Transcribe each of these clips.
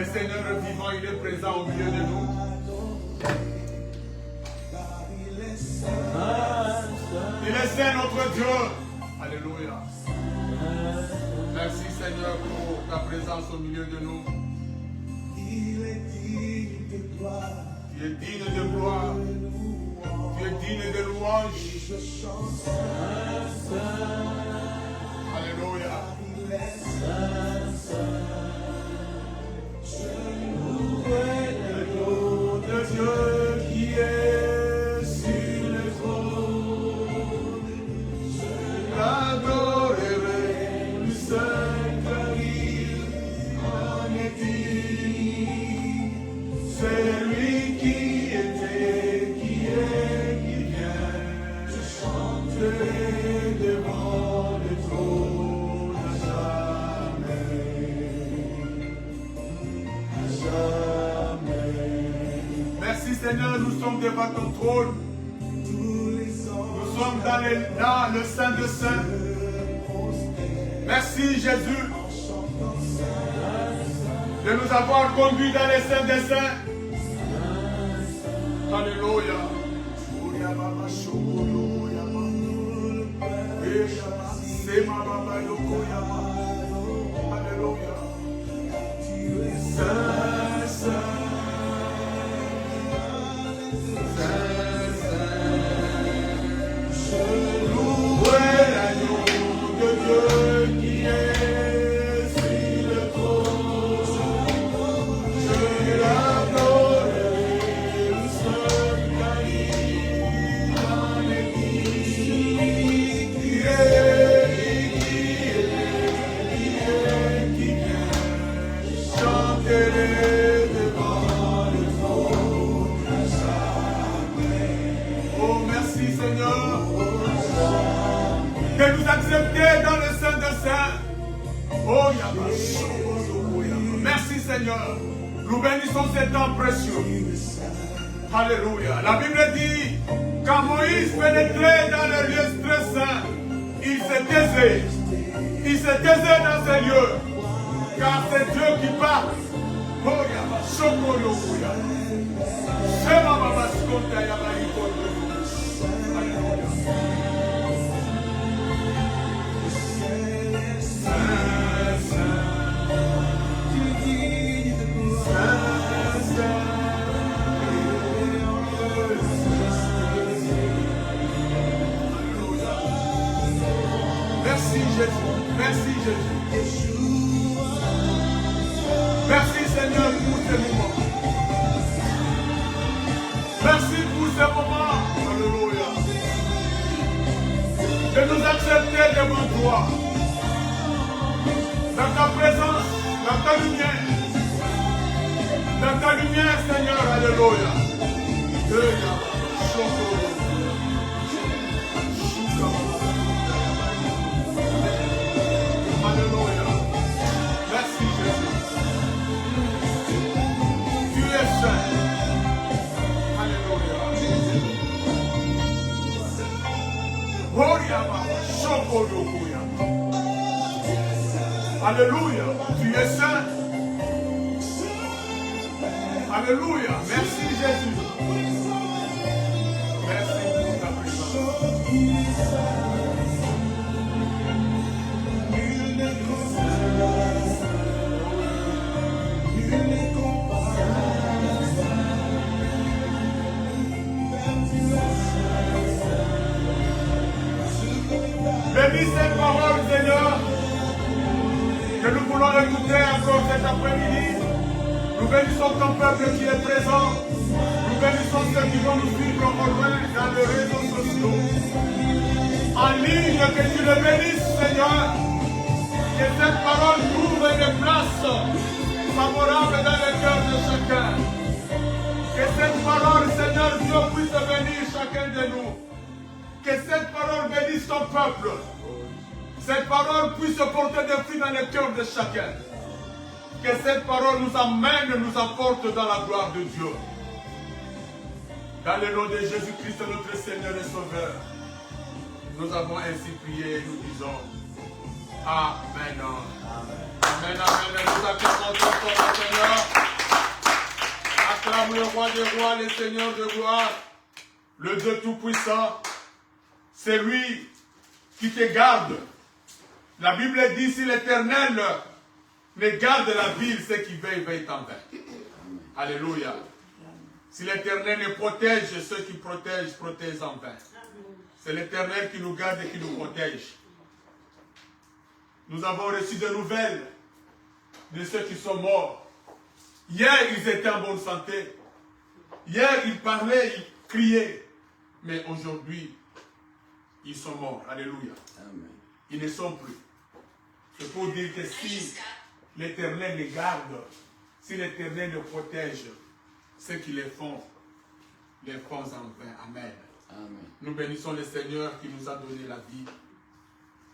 Le Seigneur vivant, il est présent au milieu de nous. Il est saint, notre Dieu. Alléluia. Merci Seigneur pour ta présence au milieu de nous. Tu es digne de gloire. Tu es digne de louange. Alléluia. Le nom de Dieu qui est sur le trône, je l'adorerai, le Saint en est digne. C'est lui qui était, qui est, qui vient, je chanterai devant le trône à jamais. Merci Seigneur, nous sommes devant ton trône. Nous sommes dans le Saint de Saints. Merci Jésus de nous avoir conduits dans les Saints des Saints. Alléluia. Alléluia. Saint, Saint, Saint, Saint, je louerai l'agneau de Dieu qui est sur le trône. Je l'adorerai, le seul qui en est digne, qui vient, chanterai devant le trône à jamais. Oh, merci Seigneur de nous accepter dans le Saint de Saints. Oh, merci Seigneur. Nous bénissons ces temps précieux. Alléluia. La Bible dit, quand Moïse pénétrait dans le lieu très saint, il se taisait. Il se taisait dans ces lieux. Car c'est Dieu qui parle. Oh, Yaba, Shokoro, Yaba. Shema, Baba, Skota, Yaba, Ikondo. Alléluia. Saint, Saint, Saint, Saint. Merci Jésus, merci Jésus. Merci Seigneur pour ce moment. Merci pour ce moment. Alléluia. De nous accepter devant toi. Dans ta présence, dans ta lumière. Dans ta lumière, Seigneur. Alléluia. Alléluia. Merci Jésus. Tu es saint. Alléluia. Alléluia. Tu es saint. Alléluia. Merci Jésus. Merci pour ta présence. Bénis cette parole, Seigneur, que nous voulons écouter encore cet après-midi. Nous bénissons ton peuple qui est présent. Nous bénissons ceux qui vont nous suivre au loin dans les réseaux sociaux. En ligne, que tu le bénisses, Seigneur. Que cette parole trouve une place favorable dans le cœur de chacun. Que cette parole, Seigneur Dieu, puisse bénir chacun de nous. Que cette parole bénisse ton peuple. Cette parole puisse porter des fruits dans le cœur de chacun. Que cette parole nous amène, nous apporte dans la gloire de Dieu. Dans le nom de Jésus-Christ, notre Seigneur et Sauveur, nous avons ainsi prié et nous disons Amen. Amen, amen. Nous acclamons ton Seigneur. le roi des rois, le Seigneur de gloire, le Dieu tout-puissant. C'est lui qui te garde. La Bible dit, si l'Éternel ne garde la ville, ceux qui veillent en vain. Alléluia. Si l'Éternel ne protège, ceux qui protègent en vain. C'est l'Éternel qui nous garde et qui nous protège. Nous avons reçu des nouvelles de ceux qui sont morts. Hier, ils étaient en bonne santé. Hier, ils parlaient, ils criaient. Mais aujourd'hui, ils sont morts. Alléluia. Amen. Ils ne sont plus. C'est pour dire que si l'Éternel les garde, si l'Éternel les protège, ceux qui les font en vain. Amen. Amen. Nous bénissons le Seigneur qui nous a donné la vie.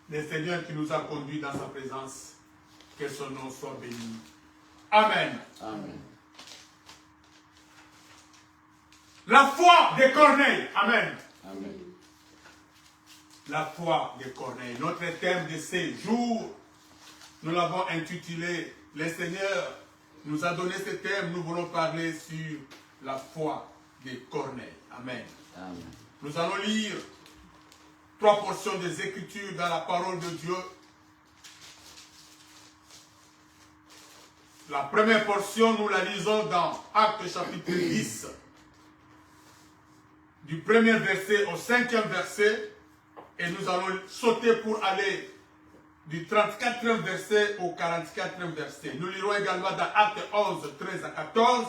Le Seigneur qui nous a conduits dans sa présence. Que son nom soit béni. Amen. Amen. La foi de Corneille. Amen. Amen. La foi de Corneille. Notre thème de ces jours, nous l'avons intitulé « Le Seigneur nous a donné ce thème, nous voulons parler sur la foi de Corneille. » Amen. Amen. Nous allons lire 3 portions des Écritures dans la parole de Dieu. La première portion, nous la lisons dans Actes chapitre 10, du premier verset au 5e verset, et nous allons sauter pour aller du 34e verset au 44e verset. Nous lirons également dans Actes 11, 13 à 14,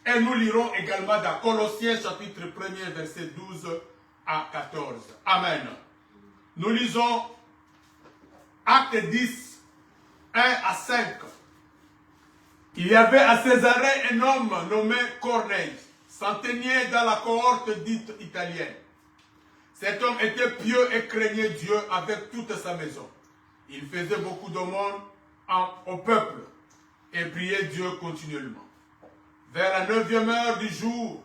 et nous lirons également dans Colossiens chapitre 1er, verset 12 à 14. Amen. Nous lisons Actes 10, 1 à 5. Il y avait à Césarée un homme nommé Corneille, centenier dans la cohorte dite italienne. Cet homme était pieux et craignait Dieu avec toute sa maison. Il faisait beaucoup d'aumônes au peuple et priait Dieu continuellement. Vers la 9e heure du jour,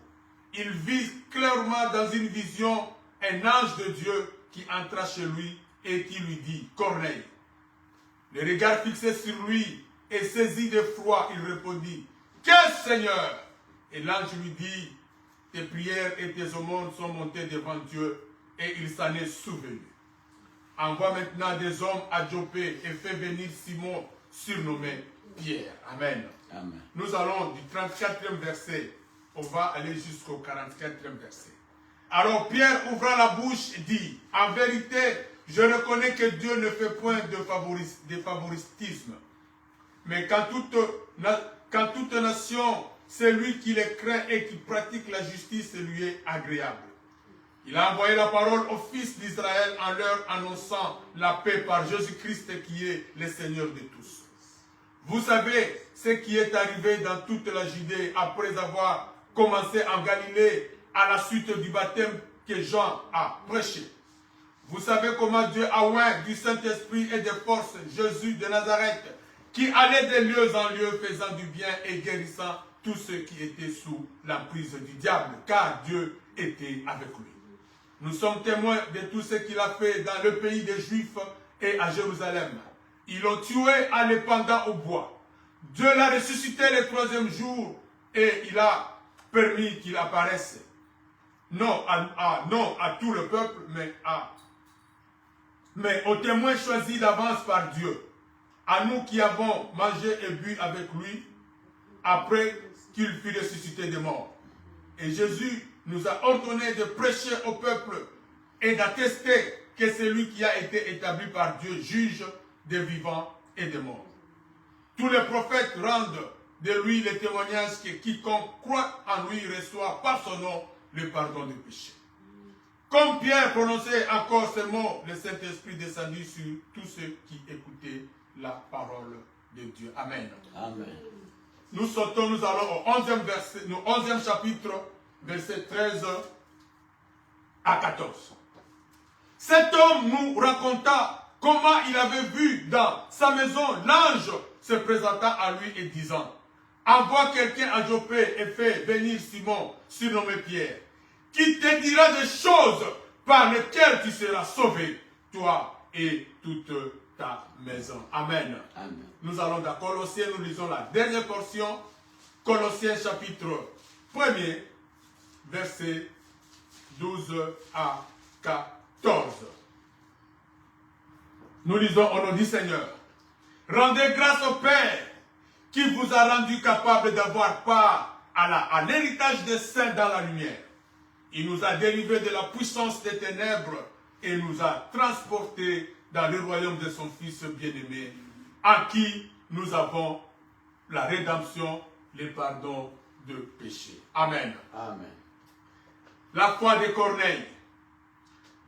il vit clairement dans une vision un ange de Dieu qui entra chez lui et qui lui dit « Corneille ». Le regard fixé sur lui et saisi d'effroi, il répondit « Qu'est-ce, Seigneur ?» Et l'ange lui dit « Tes prières et tes aumônes sont montées devant Dieu et il s'en est souvenu. Envoie maintenant des hommes à Joppé et fais venir Simon, surnommé Pierre. » Amen. Amen. Nous allons du 34e verset, on va aller jusqu'au 44e verset. Alors Pierre ouvra la bouche et dit, « En vérité, je reconnais que Dieu ne fait point de favoritisme. Mais quand toute nation, c'est lui qui les craint et qui pratique la justice lui est agréable. Il a envoyé la parole aux fils d'Israël en leur annonçant la paix par Jésus-Christ qui est le Seigneur de tous. Vous savez ce qui est arrivé dans toute la Judée après avoir commencé en Galilée à la suite du baptême que Jean a prêché. Vous savez comment Dieu a oint du Saint-Esprit et de force Jésus de Nazareth, qui allait de lieu en lieu faisant du bien et guérissant tous ceux qui étaient sous l'emprise du diable, car Dieu était avec lui. Nous sommes témoins de tout ce qu'il a fait dans le pays des Juifs et à Jérusalem. Ils l'ont tué en le pendant au bois. Dieu l'a ressuscité le 3e jour et il a permis qu'il apparaisse. Non à tout le peuple, mais aux témoins choisis d'avance par Dieu. À nous qui avons mangé et bu avec lui après qu'il fut ressuscité des morts. Et Jésus nous a ordonné de prêcher au peuple et d'attester que c'est lui qui a été établi par Dieu, juge des vivants et des morts. Tous les prophètes rendent de lui le témoignage que quiconque croit en lui reçoit par son nom le pardon des péchés. Comme Pierre prononçait encore ces mots, le Saint-Esprit descendit sur tous ceux qui écoutaient la parole de Dieu. Amen. Amen. Nous sautons, nous allons au 11e verset, au 11e chapitre, verset 13 à 14. Cet homme nous raconta comment il avait vu dans sa maison l'ange se présentant à lui et disant, envoie quelqu'un à Joppé et fais venir Simon, surnommé Pierre, qui te dira des choses par lesquelles tu seras sauvé, toi et toute ta maison. Amen. Amen. Nous allons dans Colossiens, nous lisons la dernière portion, Colossiens chapitre 1er, verset 12 à 14. Nous lisons au nom du Seigneur. Rendez grâce au Père qui vous a rendu capable d'avoir part à l'héritage des saints dans la lumière. Il nous a délivrés de la puissance des ténèbres et nous a transportés dans le royaume de son Fils bien-aimé, en qui nous avons la rédemption, le pardon de péché. Amen. Amen. La foi de Corneille.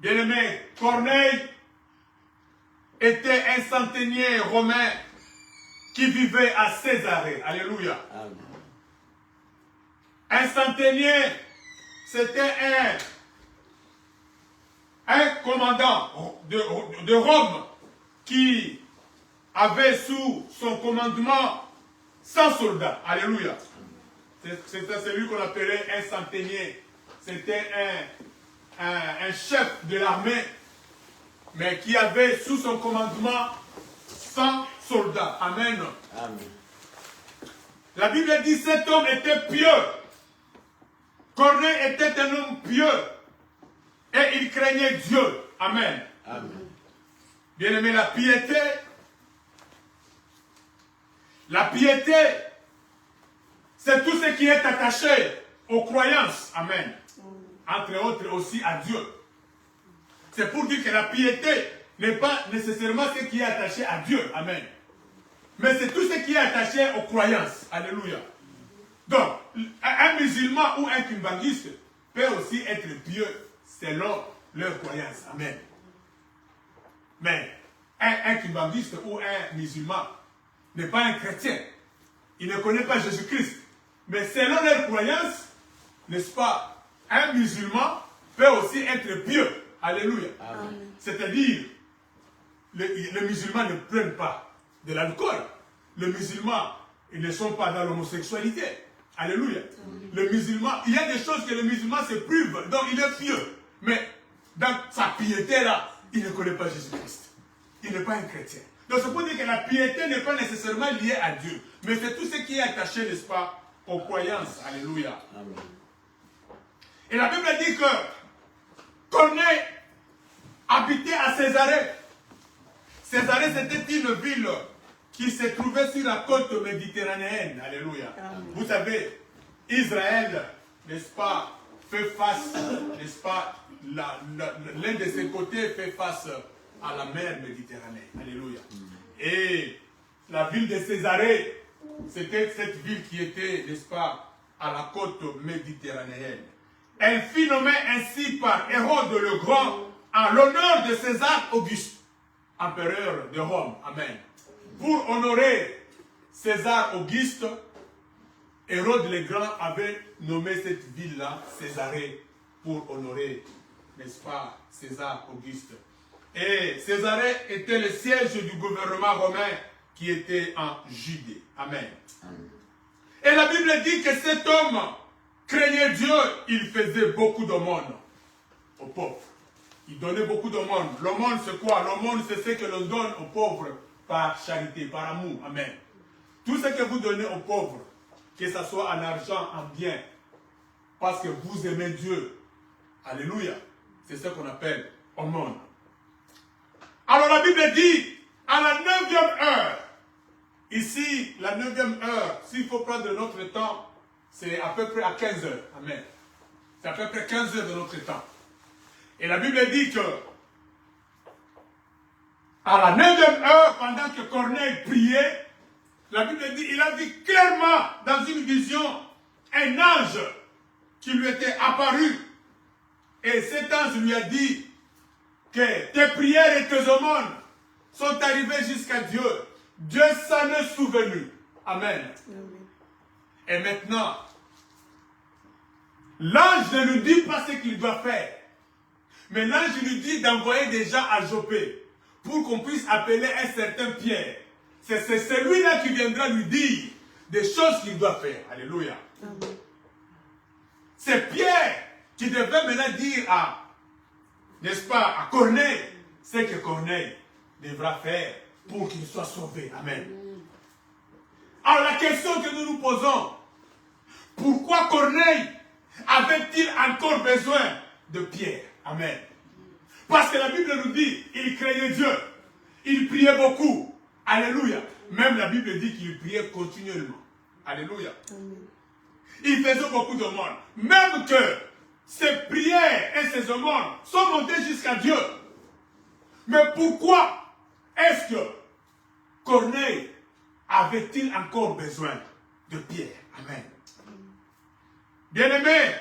Bien-aimé, Corneille était un centenier romain qui vivait à Césarée. Alléluia. Amen. Un centenier, c'était un commandant de Rome qui avait sous son commandement 100 soldats. Alléluia. C'était celui qu'on appelait un centenier. C'était un chef de l'armée, mais qui avait sous son commandement 100 soldats. Amen. Amen. La Bible dit que cet homme était pieux. Corneille était un homme pieux. Et il craignait Dieu. Amen. Amen. Bien-aimé, la piété, c'est tout ce qui est attaché aux croyances. Amen. Entre autres aussi à Dieu. C'est pour dire que la piété n'est pas nécessairement ce qui est attaché à Dieu. Amen. Mais c'est tout ce qui est attaché aux croyances. Alléluia. Donc, un musulman ou un kimbangiste peut aussi être pieux selon leurs croyances. Amen. Mais un kimbangiste ou un musulman n'est pas un chrétien. Il ne connaît pas Jésus-Christ. Mais selon leurs croyances, n'est-ce pas, un musulman peut aussi être pieux. Alléluia. C'est-à-dire, les musulmans ne prennent pas de l'alcool. Les musulmans, ils ne sont pas dans l'homosexualité. Alléluia. Le musulman, il y a des choses que le musulman se prive, donc il est pieux. Mais dans sa piété là, il ne connaît pas Jésus-Christ. Il n'est pas un chrétien. Donc c'est pour dire que la piété n'est pas nécessairement liée à Dieu. Mais c'est tout ce qui est attaché, n'est-ce pas, aux croyances. Alléluia. Amen. Et la Bible dit que Corneille habitait à Césarée. Césarée, c'était une ville qui se trouvait sur la côte méditerranéenne. Alléluia. Amen. Vous savez, Israël, n'est-ce pas, fait face, n'est-ce pas, l'un de ses côtés fait face à la mer Méditerranée. Alléluia. Et la ville de Césarée, c'était cette ville qui était, n'est-ce pas, à la côte méditerranéenne. Elle fut nommée ainsi par Hérode le Grand en l'honneur de César Auguste, empereur de Rome. Amen. Pour honorer César Auguste, Hérode le Grand avait nommé cette ville-là Césarée pour honorer, n'est-ce pas, César Auguste. Et Césarée était le siège du gouvernement romain qui était en Judée. Amen. Amen. Et la Bible dit que cet homme craignait Dieu, il faisait beaucoup d'aumônes aux pauvres. Il donnait beaucoup d'aumônes. L'aumône c'est quoi? L'aumône c'est ce que l'on donne aux pauvres par charité, par amour. Amen. Tout ce que vous donnez aux pauvres, que ce soit en argent, en bien, parce que vous aimez Dieu. Alléluia. C'est ce qu'on appelle aumône. Alors la Bible dit, à la 9e heure, ici, la 9e heure, s'il faut prendre notre temps, c'est à peu près à 15 heures. Amen. C'est à peu près 15 heures de notre temps. Et la Bible dit que, à la 9e heure, pendant que Corneille priait, la Bible dit, il a vu clairement dans une vision un ange qui lui était apparu. Et cet ange lui a dit que tes prières et tes aumônes sont arrivées jusqu'à Dieu. Dieu s'en est souvenu. Amen. Et maintenant, l'ange ne lui dit pas ce qu'il doit faire. Mais l'ange lui dit d'envoyer des gens à Jopé pour qu'on puisse appeler un certain Pierre. C'est celui-là qui viendra lui dire des choses qu'il doit faire. Alléluia. C'est Pierre qui devait maintenant dire à, n'est-ce pas, à Corneille, ce que Corneille devra faire pour qu'il soit sauvé. Amen. Alors la question que nous nous posons, pourquoi Corneille avait-il encore besoin de Pierre? Amen. Parce que la Bible nous dit, il craignait Dieu. Il priait beaucoup. Alléluia. Même la Bible dit qu'il priait continuellement. Alléluia. Il faisait beaucoup de monde. Même que ses prières et ses aumônes sont montées jusqu'à Dieu. Mais pourquoi est-ce que Corneille avait-il encore besoin de Pierre? Amen. Bien-aimé,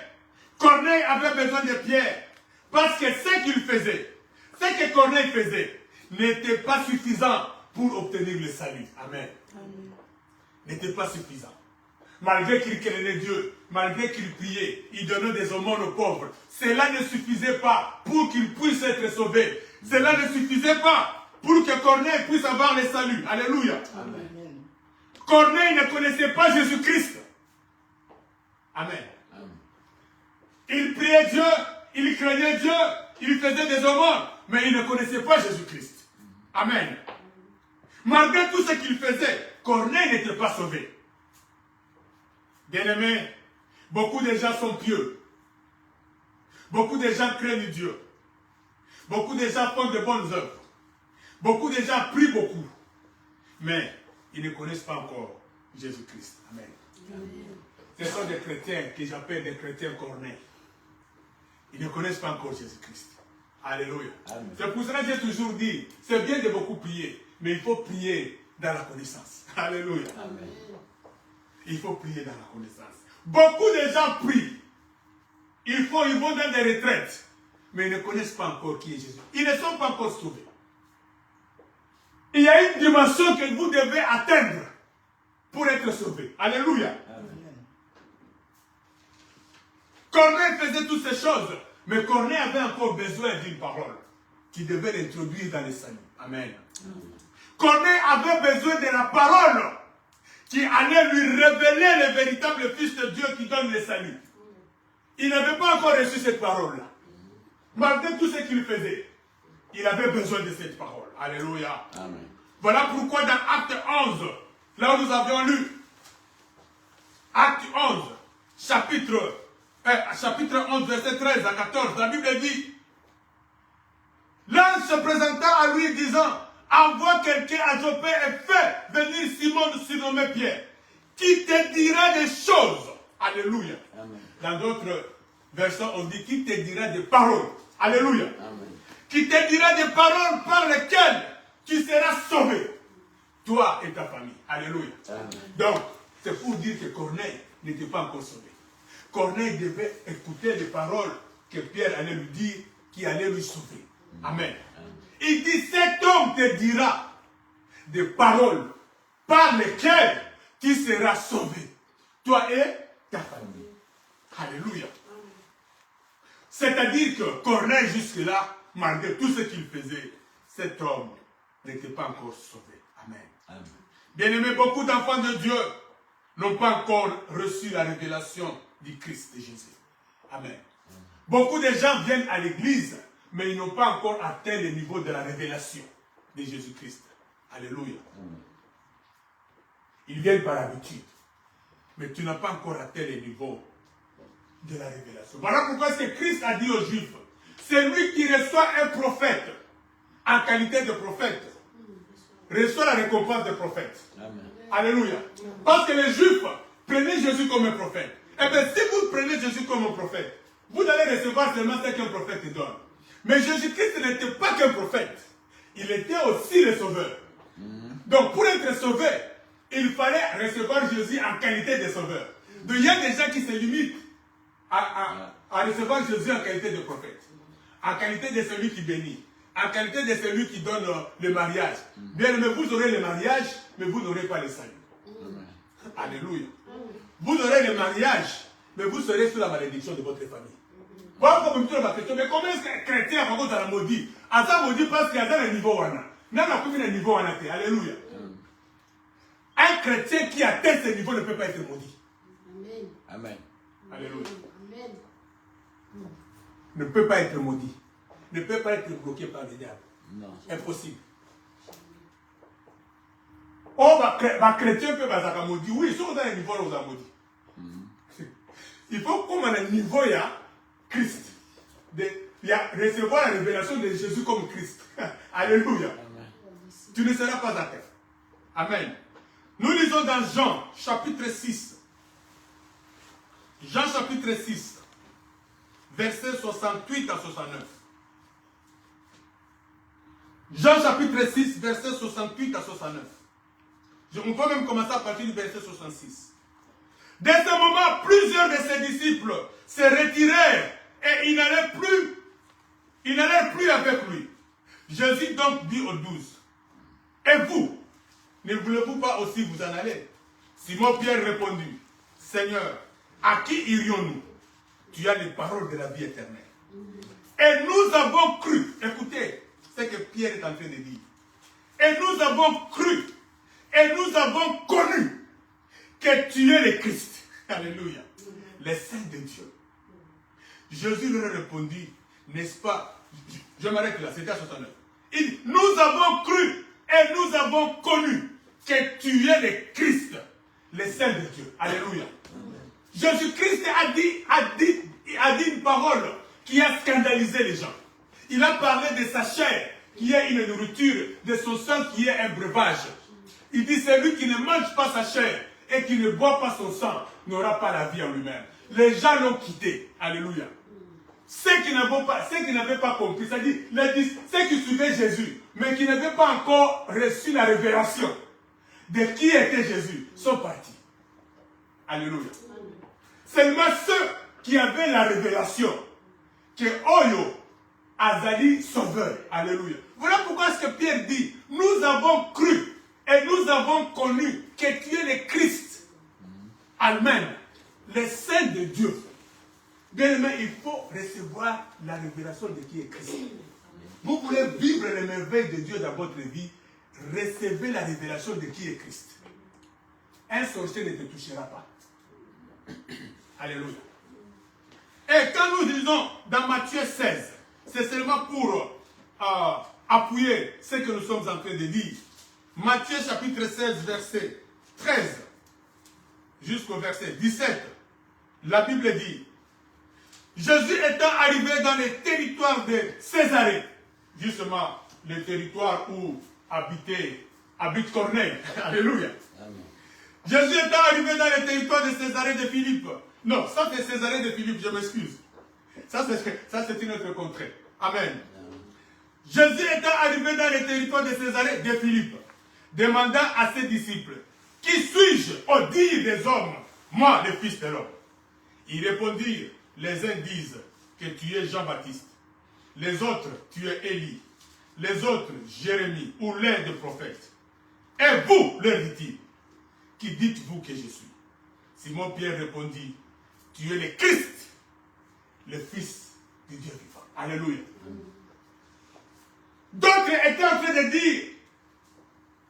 Corneille avait besoin de Pierre parce que ce qu'il faisait, ce que Corneille faisait, n'était pas suffisant pour obtenir le salut. Amen. N'était pas suffisant. Malgré qu'il craignait Dieu, malgré qu'il priait, il donnait des aumônes aux pauvres. Cela ne suffisait pas pour qu'il puisse être sauvé. Cela ne suffisait pas pour que Corneille puisse avoir le salut. Alléluia. Amen. Corneille ne connaissait pas Jésus-Christ. Amen. Il priait Dieu, il craignait Dieu, il faisait des aumônes, mais il ne connaissait pas Jésus-Christ. Amen. Malgré tout ce qu'il faisait, Corneille n'était pas sauvé. Bien-aimés, beaucoup de gens sont pieux. Beaucoup de gens craignent Dieu. Beaucoup de gens font de bonnes œuvres. Beaucoup de gens prient beaucoup. Mais ils ne connaissent pas encore Jésus-Christ. Amen. Ce sont des chrétiens que j'appelle des chrétiens Corneille. Ils ne connaissent pas encore Jésus-Christ. Alléluia. C'est pour cela que j'ai toujours dit, c'est bien de beaucoup prier, mais il faut prier dans la connaissance. Alléluia. Amen. Il faut prier dans la connaissance. Beaucoup de gens prient. Ils vont dans des retraites, mais ils ne connaissent pas encore qui est Jésus. Ils ne sont pas encore sauvés. Il y a une dimension que vous devez atteindre pour être sauvé. Alléluia. Corneille faisait toutes ces choses, mais Corneille avait encore besoin d'une parole qui devait l'introduire dans le salut. Amen. Corneille avait besoin de la parole qui allait lui révéler le véritable Fils de Dieu qui donne le salut. Il n'avait pas encore reçu cette parole-là. Malgré tout ce qu'il faisait, il avait besoin de cette parole. Alléluia. Amen. Voilà pourquoi dans Acte 11, là où nous avions lu, Acte 11, chapitre 11, verset 13 à 14, la Bible dit, l'ange se présenta à lui disant, envoie quelqu'un à Joppé et fais venir Simon surnommé Pierre, qui te dira des choses. Alléluia. Amen. Dans d'autres versets, on dit qui te dira des paroles. Alléluia. Amen. Qui te dira des paroles par lesquelles tu seras sauvé, toi et ta famille. Alléluia. Amen. Donc, c'est pour dire que Corneille n'était pas encore sauvé. Corneille devait écouter les paroles que Pierre allait lui dire, qui allaient lui sauver. Amen. Il dit, cet homme te dira des paroles par lesquelles tu seras sauvé, toi et ta famille. Alléluia. C'est-à-dire que Corneille jusque-là, malgré tout ce qu'il faisait, cet homme n'était pas encore sauvé. Amen. Bien-aimés, beaucoup d'enfants de Dieu n'ont pas encore reçu la révélation du Christ de Jésus. Amen. Beaucoup de gens viennent à l'église, mais ils n'ont pas encore atteint le niveau de la révélation de Jésus-Christ. Alléluia. Ils viennent par habitude, mais tu n'as pas encore atteint le niveau de la révélation. Voilà pourquoi ce que Christ a dit aux Juifs, c'est lui qui reçoit un prophète en qualité de prophète, reçoit la récompense de prophète. Amen. Alléluia. Parce que les Juifs prenaient Jésus comme un prophète. Eh bien, si vous prenez Jésus comme un prophète, vous allez recevoir seulement ce qu'un prophète donne. Mais Jésus-Christ n'était pas qu'un prophète. Il était aussi le sauveur. Donc, pour être sauvé, il fallait recevoir Jésus en qualité de sauveur. Donc, il y a des gens qui se limitent à recevoir Jésus en qualité de prophète, en qualité de celui qui bénit, en qualité de celui qui donne le mariage. Bien aimé, vous aurez le mariage, mais vous n'aurez pas le salut. Alléluia. Vous aurez le mariage, mais vous serez sous la malédiction de votre famille. Voilà comme ma question, mais comment est-ce qu'un chrétien a encore la maudit? À ça maudit parce qu'il y a dans le niveau wana. N'a pas combien de niveau wana. Alléluia. Un chrétien qui atteint ce niveau ne peut pas être maudit. Amen. Amen. Alléluia. Amen. Ne peut pas être maudit. Ne peut pas être bloqué par le diable. Non. Impossible. Oh, ma chrétien peut être maudit. Oui, ils sont dans le niveau où on a maudit. Il faut comme un niveau, il y a Christ. Il y a recevoir la révélation de Jésus comme Christ. Alléluia. Amen. Tu ne seras pas à terre. Amen. Nous lisons dans Jean, chapitre 6. Jean, chapitre 6, versets 68 à 69. Jean, chapitre 6, versets 68 à 69. On peut même commencer à partir du verset 66. Dès ce moment, plusieurs de ses disciples se retirèrent et ils n'allèrent plus avec lui. Jésus donc dit aux 12, et vous, ne voulez-vous pas aussi vous en aller? Simon-Pierre répondit, Seigneur, à qui irions-nous? Tu as les paroles de la vie éternelle. Et nous avons cru, écoutez ce que Pierre est en train de dire. Et nous avons cru, et nous avons connu que tu es le Christ. Alléluia. Le Saint de Dieu. Jésus leur répondit, n'est-ce pas? Je m'arrête là, c'était à 69. Il dit, nous avons cru et nous avons connu que tu es le Christ, le Saint de Dieu. Alléluia. Jésus-Christ a dit une parole qui a scandalisé les gens. Il a parlé de sa chair qui est une nourriture, de son sang qui est un breuvage. Il dit, celui qui ne mange pas sa chair et qui ne boit pas son sang n'aura pas la vie en lui-même. Les gens l'ont quitté. Alléluia. Ceux qui n'avaient pas compris, c'est-à-dire ceux qui suivaient Jésus, mais qui n'avaient pas encore reçu la révélation de qui était Jésus, sont partis. Alléluia. Seulement ceux qui avaient la révélation que Oyo Azali sauveur. Alléluia. Voilà pourquoi est-ce que Pierre dit, nous avons cru et nous avons connu que tu es le Christ. Amen. Le Saint de Dieu. Bien aimé, il faut recevoir la révélation de qui est Christ. Vous voulez vivre les merveilles de Dieu dans votre vie, recevez la révélation de qui est Christ. Un sorcier ne te touchera pas. Alléluia. Et quand nous disons dans Matthieu 16, c'est seulement pour appuyer ce que nous sommes en train de dire. Matthieu chapitre 16, verset 13 jusqu'au verset 17. La Bible dit, Jésus étant arrivé dans les territoires de Césarée, justement le territoire où habite Corneille. Alléluia. Amen. Jésus étant arrivé dans les territoires de Césarée de Philippe. Non, ça c'est Césarée de Philippe, je m'excuse. Ça c'est une autre contrée. Amen. Jésus étant arrivé dans les territoires de Césarée de Philippe, demanda à ses disciples, qui suis-je au dire des hommes, moi le Fils de l'homme? Ils répondirent, les uns disent que tu es Jean-Baptiste, les autres tu es Élie, les autres Jérémie ou l'un des prophètes. Et vous, leur dit-il, qui dites-vous que je suis? Simon-Pierre répondit, tu es le Christ, le Fils du Dieu vivant. Alléluia. D'autres étaient en train de dire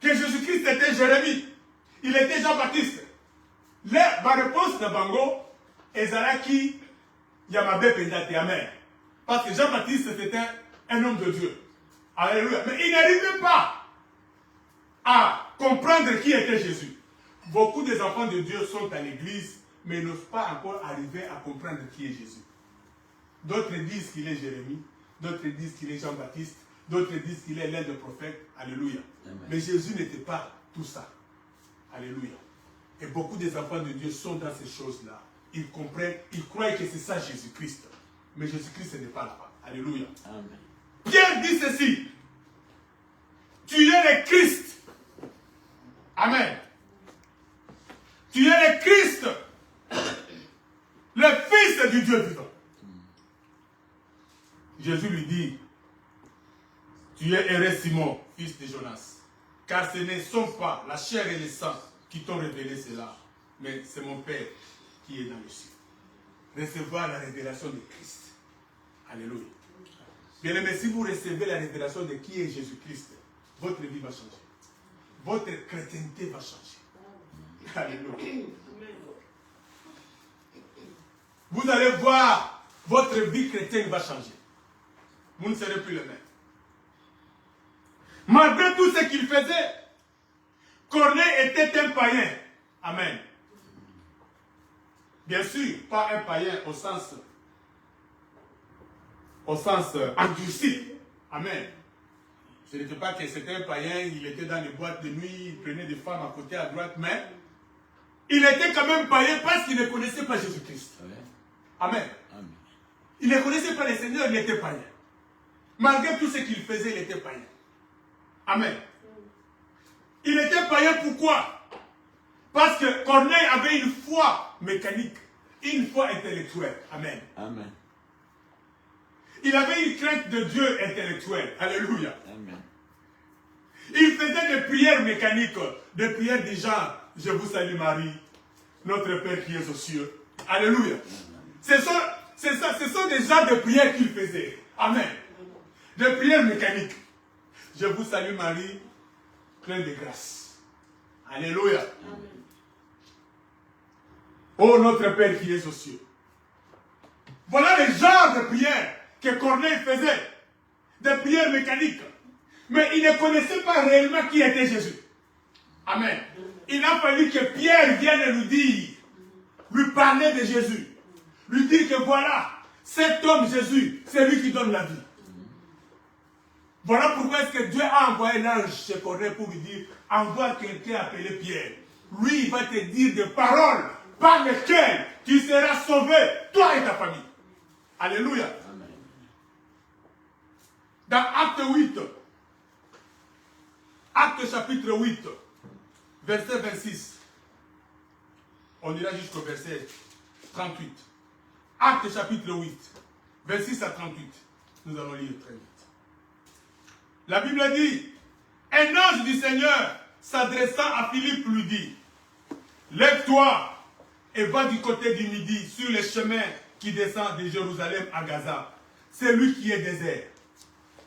que Jésus-Christ était Jérémie, il était Jean-Baptiste. Ma réponse de Bango est Zalaki Yamabe Pendate. Amen. Parce que Jean-Baptiste c'était un homme de Dieu. Alléluia. Mais il n'arrivait pas à comprendre qui était Jésus. Beaucoup des enfants de Dieu sont à l'église, mais n'osent pas encore arriver à comprendre qui est Jésus. D'autres disent qu'il est Jérémie, d'autres disent qu'il est Jean-Baptiste, d'autres disent qu'il est l'un des prophètes. Alléluia. Amen. Mais Jésus n'était pas tout ça. Alléluia. Et beaucoup des enfants de Dieu sont dans ces choses-là. Ils comprennent, ils croient que c'est ça Jésus-Christ. Mais Jésus-Christ n'est pas là-bas. Alléluia. Amen. Pierre dit ceci. Tu es le Christ. Amen. Tu es le Christ, le Fils du Dieu vivant. Jésus lui dit, tu es heureux Simon, fils de Jonas, car ce ne sont pas la chair et le sang qui t'ont révélé cela, mais c'est mon Père qui est dans le ciel. Recevoir la révélation de Christ. Alléluia. Bien aimé, si vous recevez la révélation de qui est Jésus-Christ, votre vie va changer. Votre chrétienté va changer. Alléluia. Vous allez voir, votre vie chrétienne va changer. Vous ne serez plus le même. Malgré tout ce qu'il faisait, Corneille était un païen. Amen. Bien sûr, pas un païen au sens endurci. Amen. Ce n'était pas que c'était un païen, il était dans les boîtes de nuit, il prenait des femmes à côté, à droite, mais il était quand même païen parce qu'il ne connaissait pas Jésus-Christ. Amen. Amen. Il ne connaissait pas le Seigneur, il était païen. Malgré tout ce qu'il faisait, il était païen. Amen. Il était païen pourquoi? Parce que Corneille avait une foi mécanique, une foi intellectuelle. Amen. Amen. Il avait une crainte de Dieu intellectuelle. Alléluia. Amen. Il faisait des prières mécaniques, des prières du genre, je vous salue Marie, notre Père qui est aux cieux. Alléluia. Ce sont des genres de prières qu'il faisait. Amen. Des prières mécaniques. Je vous salue Marie, pleine de grâce. Alléluia. Amen. Oh notre Père qui est aux cieux. Voilà les genres de prières que Corneille faisait. Des prières mécaniques. Mais il ne connaissait pas réellement qui était Jésus. Amen. Il a fallu que Pierre vienne lui dire, lui parler de Jésus. Lui dire que voilà, cet homme Jésus, c'est lui qui donne la vie. Voilà pourquoi est-ce que Dieu a envoyé l'ange chez Corneille pour lui dire, envoie quelqu'un appelé Pierre. Lui, il va te dire des paroles par lesquelles tu seras sauvé, toi et ta famille. Alléluia. Amen. Dans Acte 8, Acte chapitre 8, verset 26, on ira jusqu'au verset 38. Acte chapitre 8, 26 à 38. Nous allons lire très vite. La Bible dit, un ange du Seigneur s'adressant à Philippe lui dit, lève-toi et va du côté du midi sur le chemin qui descend de Jérusalem à Gaza. C'est lui qui est désert.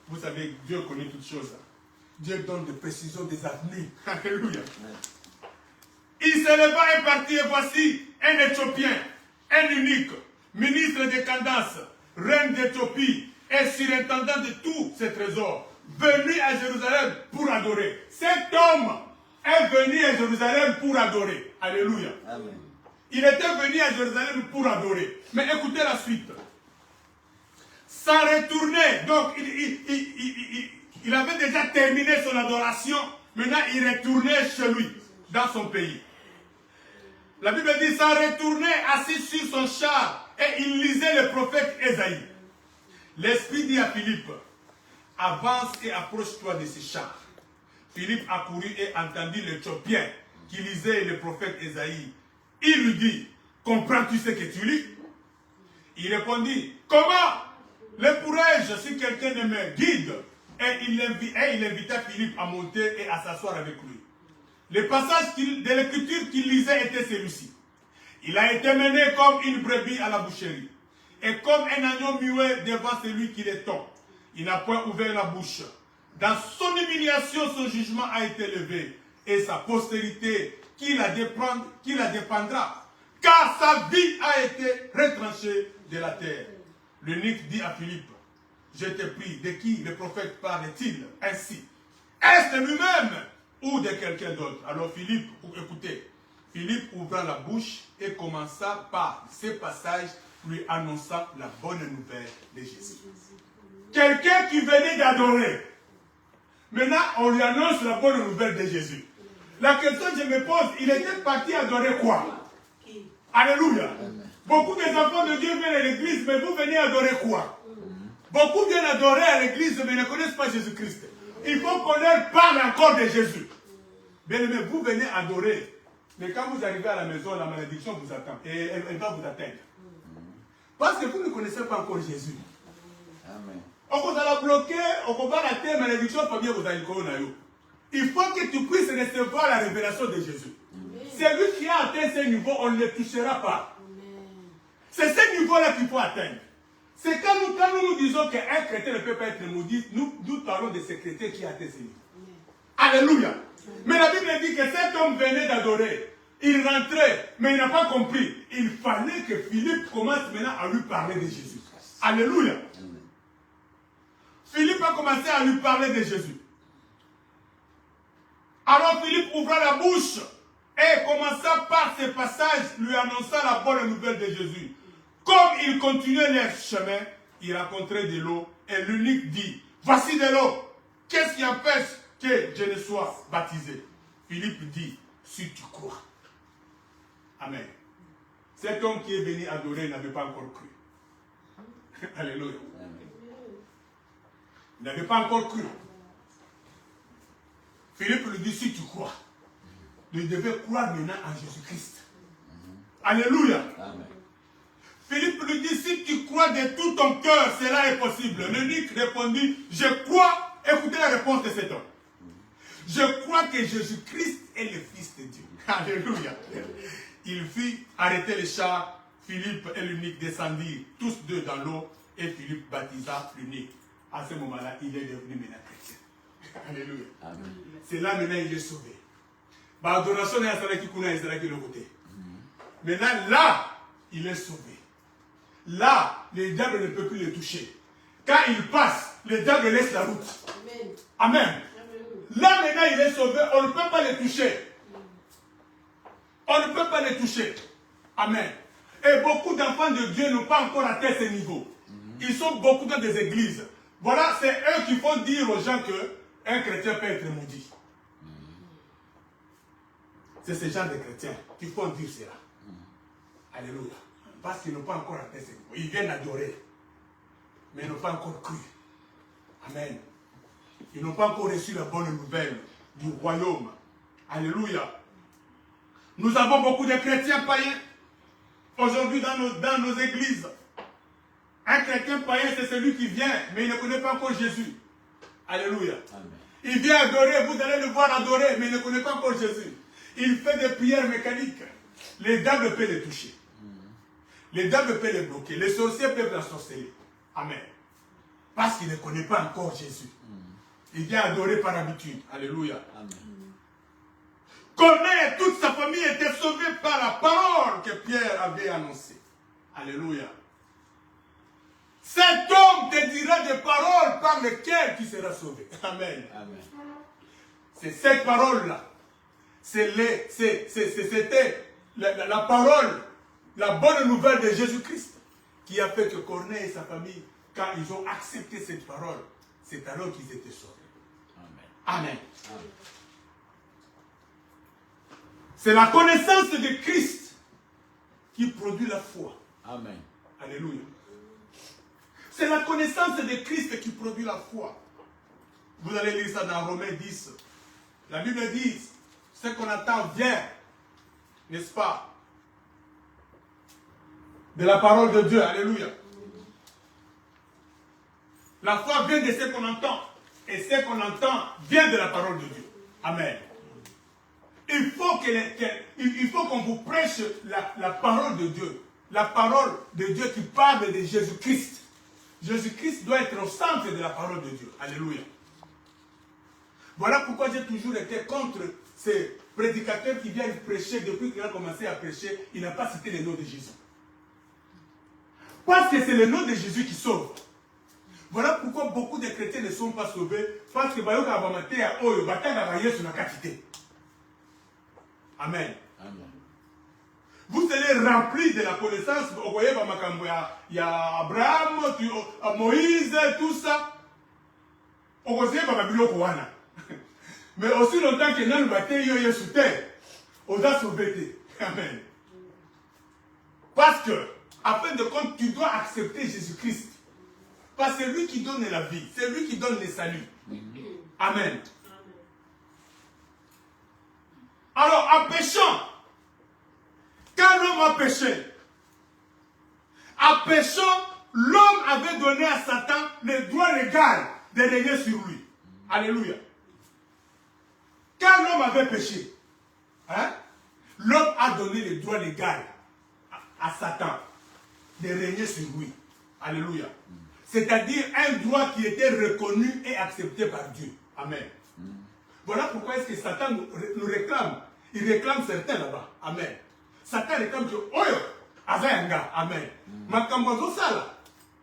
Vous savez, Dieu connaît toutes choses. Dieu donne des précisions des avenirs. Alléluia. Il se leva et partit, et voici un Éthiopien, un unique, ministre de Candace, reine d'Éthiopie et surintendant de tous ses trésors, venu à Jérusalem pour adorer. Cet homme est venu à Jérusalem pour adorer. Alléluia. Amen. Il était venu à Jérusalem pour adorer. Mais écoutez la suite. Sans retourner, donc il avait déjà terminé son adoration. Maintenant, il retournait chez lui, dans son pays. La Bible dit, sans retourner assis sur son char, et il lisait le prophète Ésaïe. L'Esprit dit à Philippe, avance et approche-toi de ce char. Philippe accourut et entendit l'Éthiopien qui lisait le prophète Ésaïe. Il lui dit, comprends-tu ce que tu lis? Il répondit, comment le pourrais-je si quelqu'un ne me guide? Et il invita Philippe à monter et à s'asseoir avec lui. Le passage de l'écriture qu'il lisait était celui-ci. Il a été mené comme une brebis à la boucherie, et comme un agneau muet devant celui qui le tond. Il n'a point ouvert la bouche. Dans son humiliation, son jugement a été levé, et sa postérité qui la dépendra, car sa vie a été retranchée de la terre. L'eunuque dit à Philippe, je te prie, de qui le prophète parle-t-il ainsi? Est-ce de lui-même ou de quelqu'un d'autre? Alors Philippe, écoutez, Philippe ouvra la bouche et commença par ces passages, lui annonçant la bonne nouvelle de Jésus. Quelqu'un qui venait d'adorer. Maintenant, on lui annonce la bonne nouvelle de Jésus. La question que je me pose, il était parti adorer quoi? Alléluia. Beaucoup des enfants de Dieu viennent à l'église, mais vous venez adorer quoi? Beaucoup viennent adorer à l'église, mais ne connaissent pas Jésus-Christ. Il faut qu'on leur parle encore de Jésus. Bien aimé, vous venez adorer, mais quand vous arrivez à la maison, la malédiction vous attend et elle va vous atteindre. Parce que vous ne connaissez pas encore Jésus. Amen. On va la bloquer, on va la terre, malédiction, pas bien vous allez. Il faut que tu puisses recevoir la révélation de Jésus. Celui qui a atteint ce niveau, on ne le touchera pas. C'est ce niveau-là qu'il faut atteindre. C'est quand nous disons qu'un chrétien ne peut pas être maudit, nous parlons de ce chrétien qui a atteint ce niveau. Alléluia. Mais la Bible dit que cet homme venait d'adorer. Il rentrait, mais il n'a pas compris. Il fallait que Philippe commence maintenant à lui parler de Jésus. Alléluia. Philippe a commencé à lui parler de Jésus. Alors Philippe ouvra la bouche et commença par ce passage, lui annonça la bonne nouvelle de Jésus. Comme il continuait leur chemin, il rencontrait de l'eau et l'eunuque dit, voici de l'eau, qu'est-ce qui empêche que je ne sois baptisé? Philippe dit, si tu crois. Amen. Cet homme qui est venu adorer n'avait pas encore cru. Alléluia. Il n'avait pas encore cru. Philippe lui dit, si tu crois, tu devais croire maintenant en Jésus-Christ. Alléluia. Amen. Philippe lui dit, si tu crois de tout ton cœur, cela est possible. L'eunuque répondit, je crois, écoutez la réponse de cet homme. Je crois que Jésus-Christ est le Fils de Dieu. Alléluia. Il fit arrêter les chars. Philippe et l'eunuque descendirent tous deux dans l'eau et Philippe baptisa l'eunuque. À ce moment-là, il est devenu maintenant chrétien. Alléluia. C'est là maintenant il est sauvé. L'adoration est à celle qui connaît de l'autre côté. Maintenant, là, il est sauvé. Là, le diable ne peut plus le toucher. Quand il passe, le diable laisse la route. Amen. Amen. Là, maintenant, il est sauvé. On ne peut pas le toucher. On ne peut pas le toucher. Amen. Et beaucoup d'enfants de Dieu n'ont pas encore atteint ce niveau. Ils sont beaucoup dans des églises. Voilà, c'est eux qui font dire aux gens qu'un chrétien peut être maudit. C'est ce genre de chrétiens qui font dire cela. Alléluia. Parce qu'ils n'ont pas encore atteint ce niveau. Ils viennent adorer. Mais ils n'ont pas encore cru. Amen. Ils n'ont pas encore reçu la bonne nouvelle du royaume. Alléluia. Nous avons beaucoup de chrétiens païens aujourd'hui dans nos églises. Un chrétien païen, c'est celui qui vient, mais il ne connaît pas encore Jésus. Alléluia. Amen. Il vient adorer, vous allez le voir adorer, mais il ne connaît pas encore Jésus. Il fait des prières mécaniques. Les diables peuvent les toucher. Les diables peuvent les bloquer. Les sorciers peuvent la sorceller. Amen. Parce qu'il ne connaît pas encore Jésus. Il vient adorer par habitude. Alléluia. Amen. Corneille et toute sa famille étaient sauvés par la parole que Pierre avait annoncée. Alléluia. Cet homme te dira des paroles par lesquelles tu seras sauvé. Amen. Amen. C'est cette parole-là. C'était la parole, la bonne nouvelle de Jésus-Christ qui a fait que Corneille et sa famille, quand ils ont accepté cette parole, c'est alors qu'ils étaient sauvés. Amen. Amen. Amen. C'est la connaissance de Christ qui produit la foi. Amen. Alléluia. C'est la connaissance de Christ qui produit la foi. Vous allez lire ça dans Romains 10. La Bible dit, ce qu'on entend vient, n'est-ce pas, de la parole de Dieu. Alléluia. La foi vient de ce qu'on entend. Et ce qu'on entend vient de la parole de Dieu. Amen. Il faut qu'on vous prêche la parole de Dieu. La parole de Dieu qui parle de Jésus-Christ. Jésus-Christ doit être au centre de la parole de Dieu. Alléluia. Voilà pourquoi j'ai toujours été contre ces prédicateurs qui viennent prêcher. Depuis qu'il a commencé à prêcher, il n'a pas cité le nom de Jésus. Parce que c'est le nom de Jésus qui sauve. Voilà pourquoi beaucoup de chrétiens ne sont pas sauvés. Parce que Amen. Amen. Vous serez remplis de la connaissance. Vous voyez, il y a Abraham, Moïse, tout ça. Mais aussi longtemps que nous sommes sur terre, on a sauvé. Amen. Parce que, à fin de compte, tu dois accepter Jésus-Christ. Parce que c'est lui qui donne la vie. C'est lui qui donne le salut. Amen. Alors, en péchant, quand l'homme a péché, l'homme avait donné à Satan le droit légal de régner sur lui. Alléluia. Quand l'homme avait péché, l'homme a donné le droit légal à Satan de régner sur lui. Alléluia. C'est-à-dire un droit qui était reconnu et accepté par Dieu. Amen. Voilà pourquoi est-ce que Satan nous réclame. Il réclame certains là-bas. Amen. Satan réclame que Oyo, Azayanga. Amen. Makambozo Sala,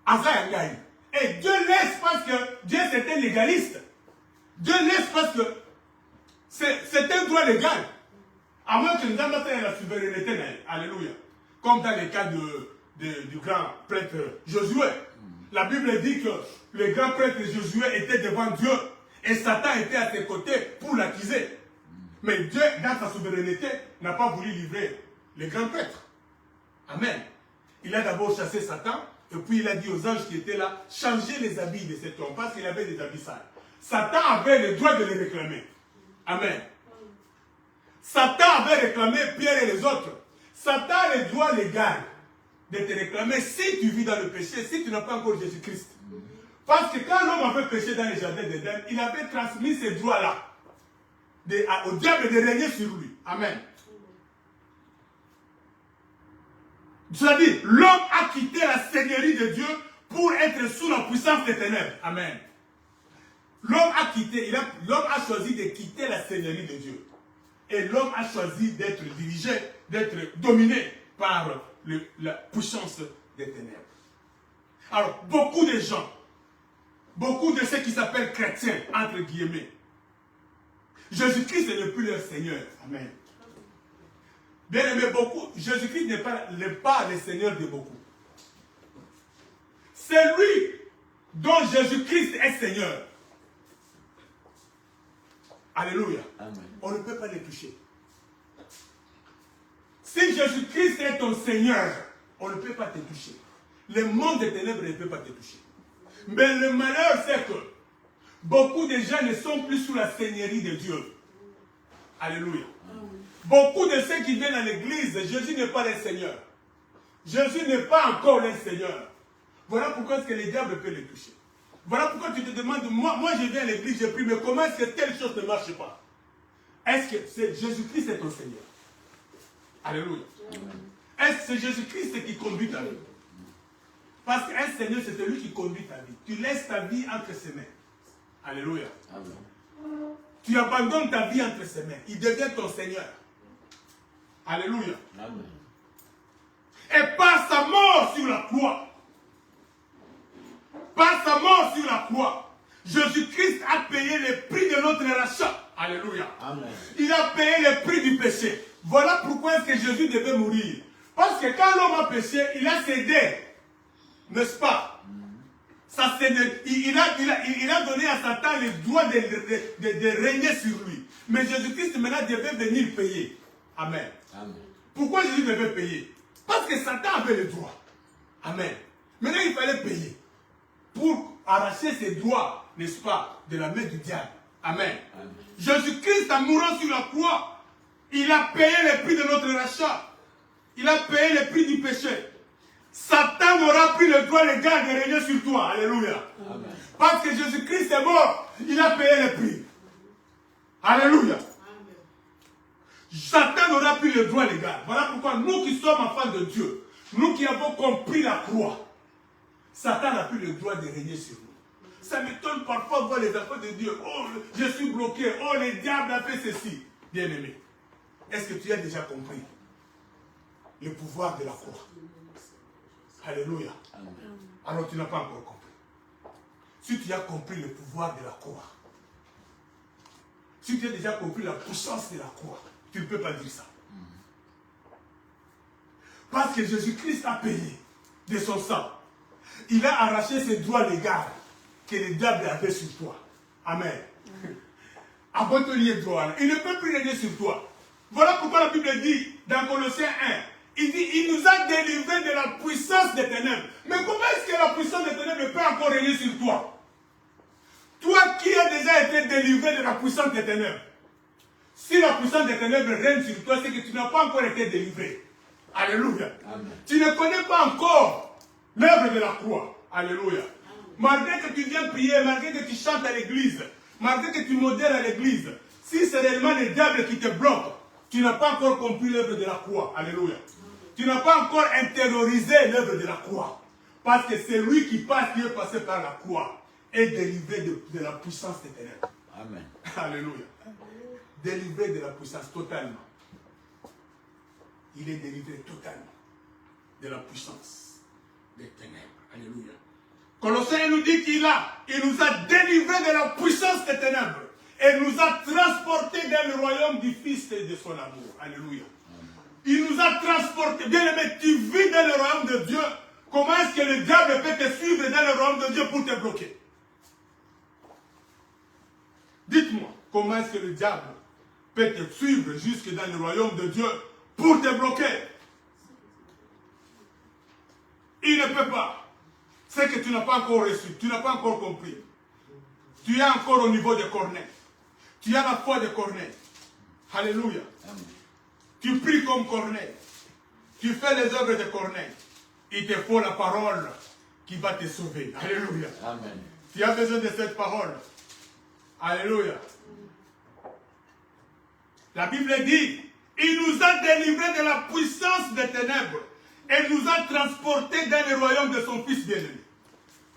Azayanga. Et Dieu laisse parce que Dieu c'était légaliste. Dieu laisse parce que c'est un droit légal. À moins que nous avons la souveraineté. Alléluia. Comme dans le cas du grand prêtre Josué. La Bible dit que le grand prêtre Josué était devant Dieu et Satan était à ses côtés pour l'accuser. Mais Dieu, dans sa souveraineté, n'a pas voulu livrer le grand prêtre. Amen. Il a d'abord chassé Satan et puis il a dit aux anges qui étaient là, changez les habits de cet homme parce qu'il avait des habits sales. Satan avait le droit de les réclamer. Amen. Satan avait réclamé Pierre et les autres. Satan a le droit légal de te réclamer si tu vis dans le péché, si tu n'as pas encore Jésus-Christ. Parce que quand l'homme avait péché dans les jardins d'Éden, il avait transmis ces droits-là au diable de régner sur lui. Amen. C'est-à-dire, l'homme a quitté la seigneurie de Dieu pour être sous la puissance des ténèbres. Amen. L'homme a quitté, l'homme a choisi de quitter la seigneurie de Dieu. Et l'homme a choisi d'être dirigé, d'être dominé par la puissance des ténèbres. Alors, beaucoup de gens, beaucoup de ceux qui s'appellent chrétiens, entre guillemets, Jésus-Christ n'est plus leur Seigneur. Amen. Bien aimé, beaucoup, Jésus-Christ n'est pas le Seigneur de beaucoup. C'est lui dont Jésus-Christ est Seigneur. Alléluia. Amen. On ne peut pas les toucher. Si Jésus-Christ est ton Seigneur, on ne peut pas te toucher. Le monde des ténèbres ne peut pas te toucher. Mais le malheur, c'est que beaucoup de gens ne sont plus sous la seigneurie de Dieu. Alléluia. Beaucoup de ceux qui viennent à l'église, Jésus n'est pas le Seigneur. Jésus n'est pas encore le Seigneur. Voilà pourquoi est-ce que les diables peuvent les toucher. Voilà pourquoi tu te demandes, moi je viens à l'église, j'ai pris, mais comment est-ce que telle chose ne marche pas? Est-ce que Jésus-Christ est ton Seigneur? Alléluia. Est-ce que c'est Jésus-Christ qui conduit ta vie? Parce qu'un Seigneur, c'est celui qui conduit ta vie. Tu laisses ta vie entre ses mains. Alléluia. Amen. Tu abandonnes ta vie entre ses mains. Il devient ton Seigneur. Alléluia. Amen. Et par sa mort sur la croix, par sa mort sur la croix, Jésus-Christ a payé le prix de notre rachat. Alléluia. Amen. Il a payé le prix du péché. Voilà pourquoi est-ce que Jésus devait mourir. Parce que quand l'homme a péché, il a cédé. N'est-ce pas? Il a donné à Satan le droit de régner sur lui. Mais Jésus-Christ maintenant devait venir payer. Amen. Amen. Pourquoi Jésus devait payer? Parce que Satan avait le droit. Amen. Maintenant il fallait payer. Pour arracher ses doigts, n'est-ce pas, de la main du diable. Amen. Amen. Jésus-Christ, en mourant sur la croix, il a payé le prix de notre rachat. Il a payé le prix du péché. Satan n'aura plus le droit légal de régner sur toi. Alléluia. Amen. Parce que Jésus-Christ est mort. Il a payé le prix. Alléluia. Amen. Satan n'aura plus le droit légal. Voilà pourquoi nous qui sommes enfants de Dieu, nous qui avons compris la croix, Satan n'a plus le droit de régner sur nous. Ça m'étonne parfois de voir les enfants de Dieu. Oh, je suis bloqué. Oh, le diable a fait ceci. Bien-aimé, est-ce que tu as déjà compris le pouvoir de la croix? Alléluia. Amen. Alors tu n'as pas encore compris. Si tu as compris le pouvoir de la croix, si tu as déjà compris la puissance de la croix, tu ne peux pas dire ça. Parce que Jésus-Christ a payé de son sang. Il a arraché ses droits légaux que le diable avait sur toi. Amen. Avant de lier droit, il ne peut plus régner sur toi. Voilà pourquoi la Bible dit dans Colossiens 1, il dit, il nous a délivrés de la puissance des ténèbres. Mais comment est-ce que la puissance des ténèbres peut encore régner sur toi? Toi qui as déjà été délivré de la puissance des ténèbres. Si la puissance des ténèbres règne sur toi, c'est que tu n'as pas encore été délivré. Alléluia. Amen. Tu ne connais pas encore l'œuvre de la croix. Alléluia. Amen. Malgré que tu viens prier, malgré que tu chantes à l'église, malgré que tu modèles à l'église, si c'est réellement le diable qui te bloque, tu n'as pas encore compris l'œuvre de la croix. Alléluia. Tu n'as pas encore intériorisé l'œuvre de la croix. Parce que c'est lui qui est passé par la croix, est délivré de la puissance des ténèbres. Amen. Alléluia. Délivré de la puissance totalement. Il est délivré totalement de la puissance des ténèbres. Alléluia. Colossiens nous dit qu'il nous a délivré de la puissance des ténèbres. et nous a transportés dans le royaume du Fils et de son amour. Alléluia. Il nous a transportés. Bien aimé, tu vis dans le royaume de Dieu. Comment est-ce que le diable peut te suivre dans le royaume de Dieu pour te bloquer? Dites-moi, comment est-ce que le diable peut te suivre jusque dans le royaume de Dieu pour te bloquer? Il ne peut pas. C'est que tu n'as pas encore reçu, tu n'as pas encore compris. Tu es encore au niveau de Corneille. Tu as la foi de Corneille. Alléluia. Amen. Tu pries comme Corneille. Tu fais les œuvres de Corneille. Il te faut la parole qui va te sauver. Alléluia. Amen. Tu as besoin de cette parole. Alléluia. La Bible dit, il nous a délivrés de la puissance des ténèbres et nous a transportés dans le royaume de son Fils bien-aimé.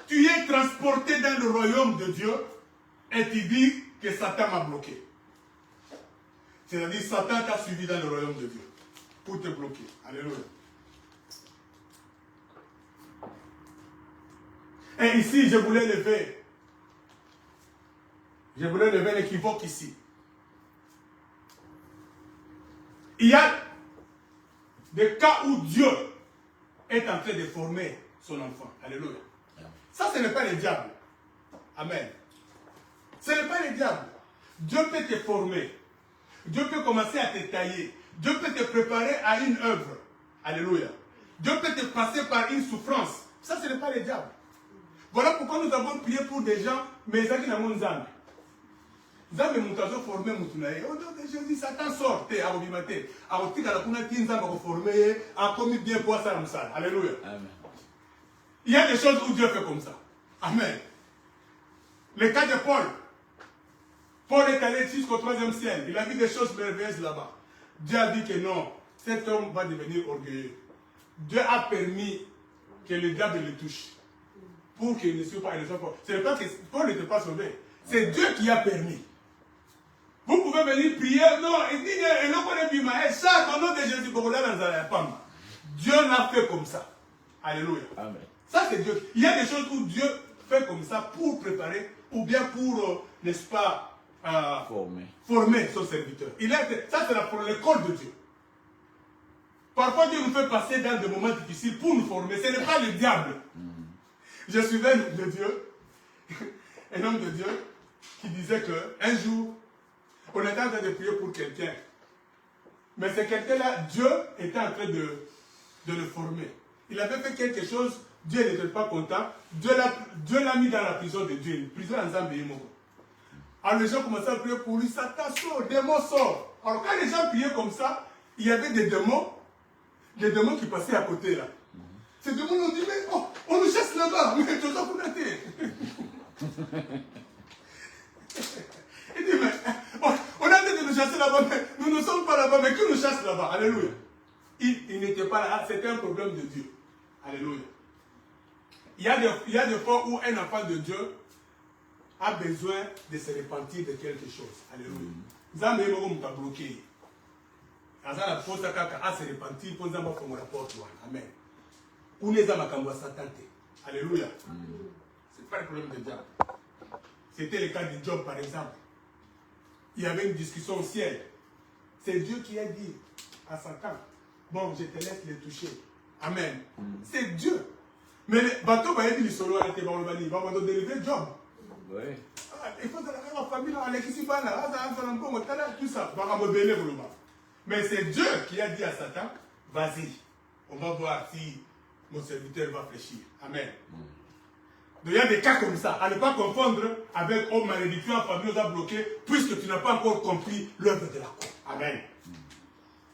Tu es transporté dans le royaume de Dieu et tu dis que Satan m'a bloqué. C'est-à-dire Satan t'a suivi dans le royaume de Dieu pour te bloquer. Alléluia. Et ici, je voulais lever l'équivoque ici. Il y a des cas où Dieu est en train de former son enfant. Alléluia. Ça, ce n'est pas le diable. Amen. Ce n'est pas le diable. Dieu peut te former. Dieu peut commencer à te tailler. Dieu peut te préparer à une œuvre. Alléluia. Dieu peut te passer par une souffrance. Ça, ce n'est pas le diable. Voilà pourquoi nous avons prié pour des gens, mais ils ont dit Zambé. Zambé mutazo formé mutunaye. Au nom de Jésus, Satan sort. Te arobimate. Arotika la kuna tinza mako formé. A commis bien pour ça la msala. Alléluia. Amen. Il y a des choses où Dieu fait comme ça. Amen. Le cas de Paul. Paul est allé jusqu'au 3e ciel. Il a vu des choses merveilleuses là-bas. Dieu a dit que non, cet homme va devenir orgueilleux. Dieu a permis que le diable le touche. Pour qu'il ne soit pas. Ce n'est pas que Paul n'était pas sauvé. C'est Dieu qui a permis. Vous pouvez venir prier. Non, il dit, ça, au nom de Jésus, Dieu l'a fait comme ça. Alléluia. Amen. Ça, c'est Dieu. Il y a des choses où Dieu fait comme ça pour préparer, ou bien pour, n'est-ce pas, former son serviteur. Ça, c'est pour l'école de Dieu. Parfois, Dieu nous fait passer dans des moments difficiles pour nous former. Ce n'est pas le diable. Je suivais de Dieu, un homme de Dieu, qui disait qu'un jour, on était en train de prier pour quelqu'un. Mais c'est quelqu'un-là, Dieu était en train de le former. Il avait fait quelque chose, Dieu n'était pas content. Dieu l'a mis dans la prison de Dieu, une prison en Zambie. Alors les gens commençaient à prier pour lui, Satan sort, démon sort. Alors quand les gens priaient comme ça, il y avait des démons qui passaient à côté là. Ces démons nous dit, mais oh, on nous chasse là-bas, mais tu as pas noté. Il dit, mais on a dit de nous chasser là-bas, mais nous ne sommes pas là-bas, mais qui nous chasse là-bas? Alléluia. Il n'était pas là, c'était un problème de Dieu. Alléluia. Il y a des fois où un enfant de Dieu a besoin de se repentir de quelque chose. Alléluia. Zambé est bloqué. À se repentir pour Zambé faire mon rapport. Amen. Ou les âmes à Satan. Alléluia. Ce n'est pas le problème de diable. C'était le cas de Job par exemple. Il y avait une discussion au ciel. C'est Dieu qui a dit à Satan, bon, je te laisse les toucher. Amen. C'est Dieu. Mais le bateau va être solo à il va me délivrer Job. Oui. Il faut que la famille, tout ça. Mais c'est Dieu qui a dit à Satan, vas-y, on va voir si mon serviteur va fléchir. Amen. Donc il y a des cas comme ça. À ne pas confondre avec oh malédiction, la famille nous a bloqué, puisque tu n'as pas encore compris l'œuvre de la croix. Amen.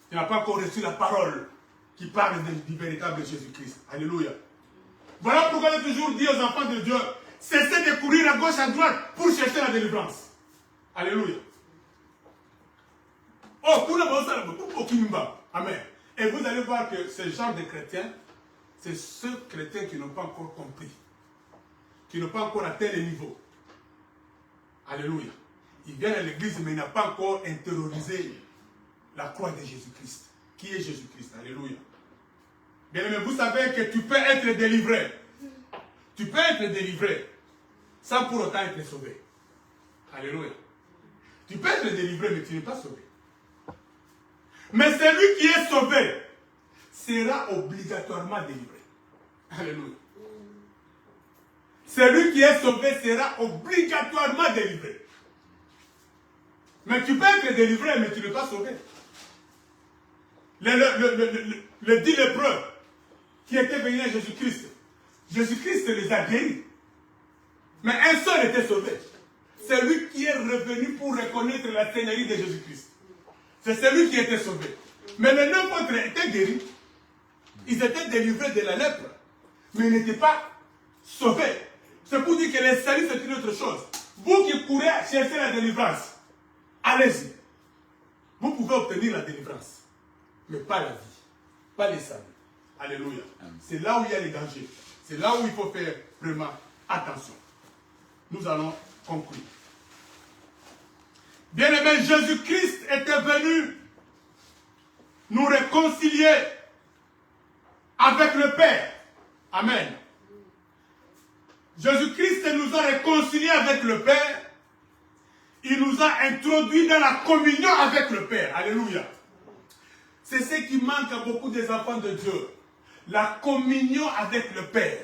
Tu n'as pas encore reçu la parole qui parle du véritable Jésus-Christ. Alléluia. Voilà pourquoi j'ai toujours dit aux enfants de Dieu, cessez de courir à gauche, à droite pour chercher la délivrance. Alléluia. Oh, pour le Amen. Et vous allez voir que ce genre de chrétiens, c'est ceux chrétiens qui n'ont pas encore compris, qui n'ont pas encore atteint le niveau. Alléluia. Il vient à l'église, mais il n'a pas encore intériorisé la croix de Jésus-Christ. Qui est Jésus-Christ? Alléluia. Bien aimé, vous savez que tu peux être délivré. Tu peux être délivré sans pour autant être sauvé. Alléluia. Tu peux être délivré, mais tu n'es pas sauvé. Mais celui qui est sauvé sera obligatoirement délivré. Alléluia. Celui qui est sauvé sera obligatoirement délivré. Mais tu peux être délivré, mais tu n'es pas sauvé. Le 10 lépreux qui étaient venus à Jésus-Christ, Jésus-Christ les a guéris. Mais un seul était sauvé. C'est lui qui est revenu pour reconnaître la seigneurie de Jésus-Christ. C'est celui qui était sauvé. Mais les 9 autres étaient guéris. Ils étaient délivrés de la lèpre. Mais ils n'étaient pas sauvés. C'est pour dire que le salut, c'est une autre chose. Vous qui courez chercher la délivrance, allez-y. Vous pouvez obtenir la délivrance. Mais pas la vie. Pas les saluts. Alléluia. C'est là où il y a les dangers. C'est là où il faut faire vraiment attention. Nous allons conclure. Bien-aimé, Jésus-Christ était venu nous réconcilier avec le Père. Amen. Jésus-Christ nous a réconciliés avec le Père. Il nous a introduits dans la communion avec le Père. Alléluia. C'est ce qui manque à beaucoup des enfants de Dieu. La communion avec le Père.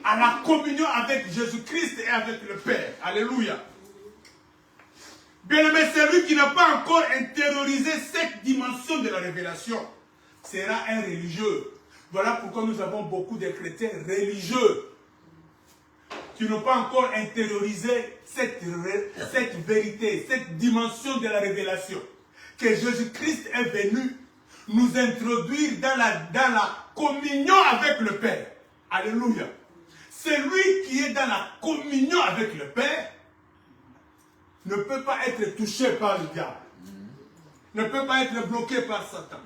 À la communion avec Jésus-Christ et avec le Père. Alléluia. Bien-aimé, celui qui n'a pas encore intériorisé cette dimension de la révélation sera un religieux. Voilà pourquoi nous avons beaucoup de chrétiens religieux qui n'ont pas encore intériorisé cette vérité, cette dimension de la révélation. Que Jésus-Christ est venu nous introduire dans la communion avec le Père. Alléluia. Celui qui est dans la communion avec le Père ne peut pas être touché par le diable. Ne peut pas être bloqué par Satan.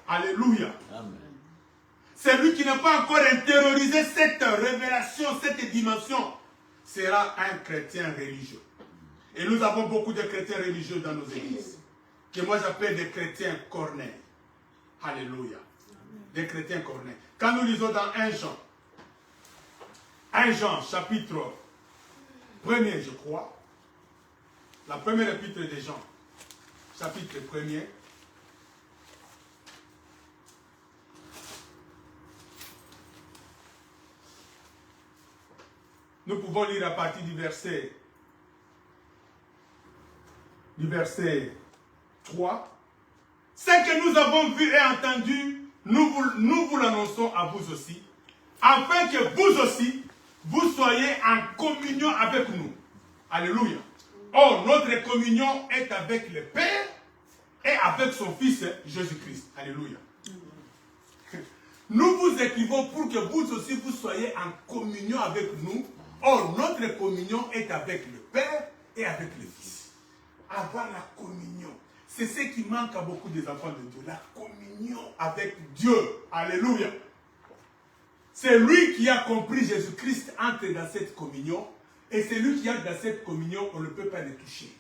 Alléluia. Amen. Celui qui n'a pas encore intériorisé cette révélation, cette dimension, sera un chrétien religieux. Et nous avons beaucoup de chrétiens religieux dans nos églises, que moi j'appelle des chrétiens corneilles. Alléluia. Des chrétiens corneilles. Quand nous lisons dans 1 Jean, chapitre 1er, je crois, la première épître de Jean, chapitre 1er, nous pouvons lire à partir du verset 3. Ce que nous avons vu et entendu, nous vous l'annonçons à vous aussi, afin que vous aussi, vous soyez en communion avec nous. Alléluia. Or, notre communion est avec le Père et avec son Fils Jésus-Christ. Alléluia. Nous vous écrivons pour que vous aussi, vous soyez en communion avec nous. Or, notre communion est avec le Père et avec le Fils. Avoir la communion, c'est ce qui manque à beaucoup des enfants de Dieu. La communion avec Dieu. Alléluia. C'est lui qui a compris Jésus-Christ entre dans cette communion. Et c'est lui qui entre dans cette communion, on ne peut pas le toucher.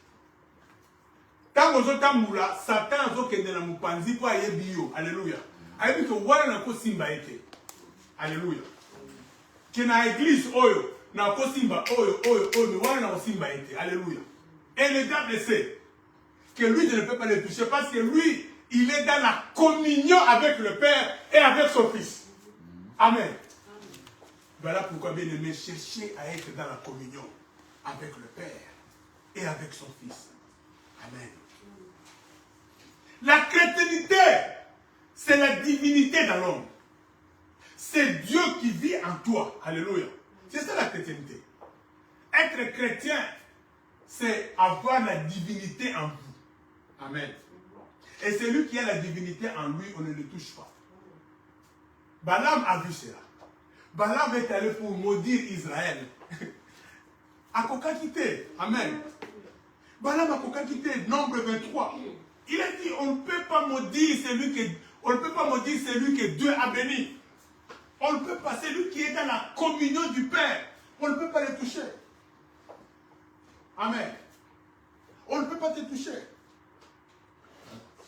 Tant que Satan a dit que Alléluia. Alléluia. Que na église oyo na kosimba oyo na kosimba ete. Alléluia. Et le diable sait que lui ne peut pas le toucher parce que lui, il est dans la communion avec le Père et avec son Fils. Amen. Voilà pourquoi, bien aimé, cherchez à être dans la communion avec le Père et avec son Fils. Amen. La chrétienté, c'est la divinité dans l'homme. C'est Dieu qui vit en toi. Alléluia. C'est ça la chrétienté. Être chrétien, c'est avoir la divinité en vous. Amen. Et celui qui a la divinité en lui, on ne le touche pas. Balaam a vu cela. Balaam est allé pour maudire Israël. A Kokakité. Amen. Balaam a Kokakité, nombre 23. Il a dit, on ne peut pas maudire celui que Dieu a béni. On ne peut pas, celui qui est dans la communion du Père, on ne peut pas le toucher. Amen. On ne peut pas te toucher.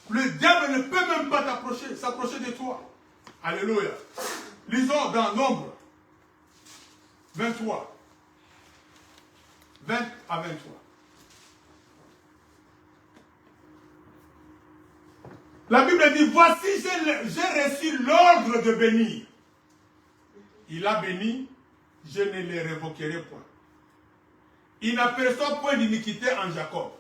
Le diable ne peut même pas s'approcher de toi. Alléluia. Lisons dans Nombre 23. 20 à 23. La Bible dit, voici, j'ai reçu l'ordre de bénir. Il a béni, je ne les révoquerai point. Il n'aperçoit point d'iniquité en Jacob.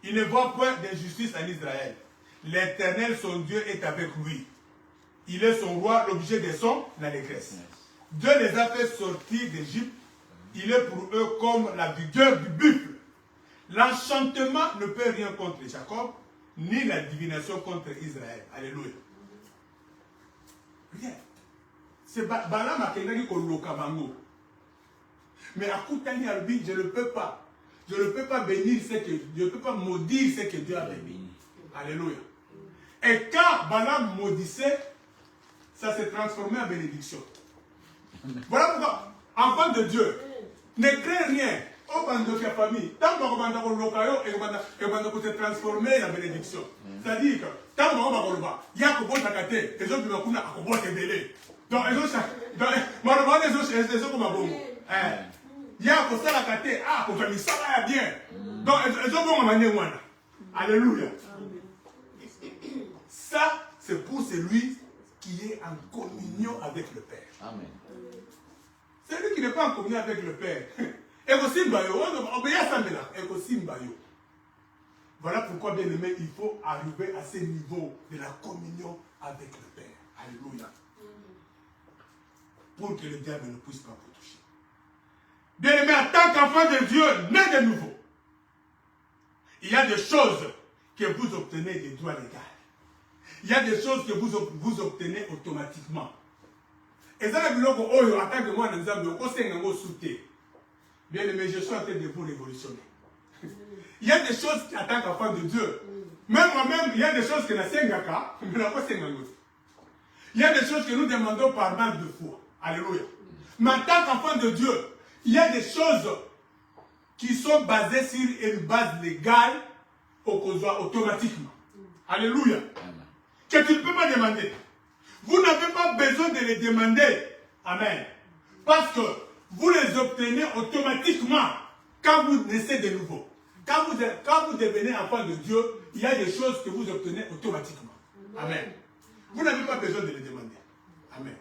Il ne voit point d'injustice en Israël. L'Éternel, son Dieu, est avec lui. Il est son roi, l'objet de son allégresse. Dieu les a fait sortir d'Égypte. Il est pour eux comme la vigueur du buffle. L'enchantement ne peut rien contre Jacob, ni la divination contre Israël. Alléluia. Rien. C'est Balaam a quelqu'un qui est. Mais à Koutani Albi, je ne peux pas. Je ne peux pas bénir ce que je ne peux pas maudire ce que Dieu a béni. Alléluia. Et quand Balaam maudissait, ça s'est transformé en bénédiction. Voilà pourquoi, enfant de Dieu, ne crains rien. Au bande de ta famille, tant que se transformer en bénédiction. C'est-à-dire que tant que il y a que takate, les autres vont à délai. Donc, les autres, les autres comme il y a que ça la kate, ah, pour faire ça va bien. Donc, les autres vont m'amener moi. Alléluia. Ça, c'est pour celui qui est en communion avec le Père. Amen. Celui qui n'est pas en communion avec le Père. Voilà pourquoi, bien aimé, il faut arriver à ce niveau de la communion avec le Père. Alléluia. Pour que le diable ne puisse pas vous toucher. Bien aimé, en tant qu'enfant de Dieu, né de nouveau, il y a des choses que vous obtenez des droits légaux. Il y a des choses que vous obtenez automatiquement. Et ça, en tant que moi, bien aimé, je suis en train de vous révolutionner. Il y a des choses en tant qu'enfant de Dieu. Même moi-même, il y a des choses que la Sengaka, mais la il y a des choses que nous demandons par manque de foi. Alléluia. Mais en tant qu'enfant de Dieu, il y a des choses qui sont basées sur une base légale automatiquement. Alléluia. Que tu ne peux pas demander. Vous n'avez pas besoin de les demander. Amen. Parce que vous les obtenez automatiquement quand vous naissez de nouveau. Quand vous devenez enfant de Dieu, il y a des choses que vous obtenez automatiquement. Amen. Vous n'avez pas besoin de les demander. Amen.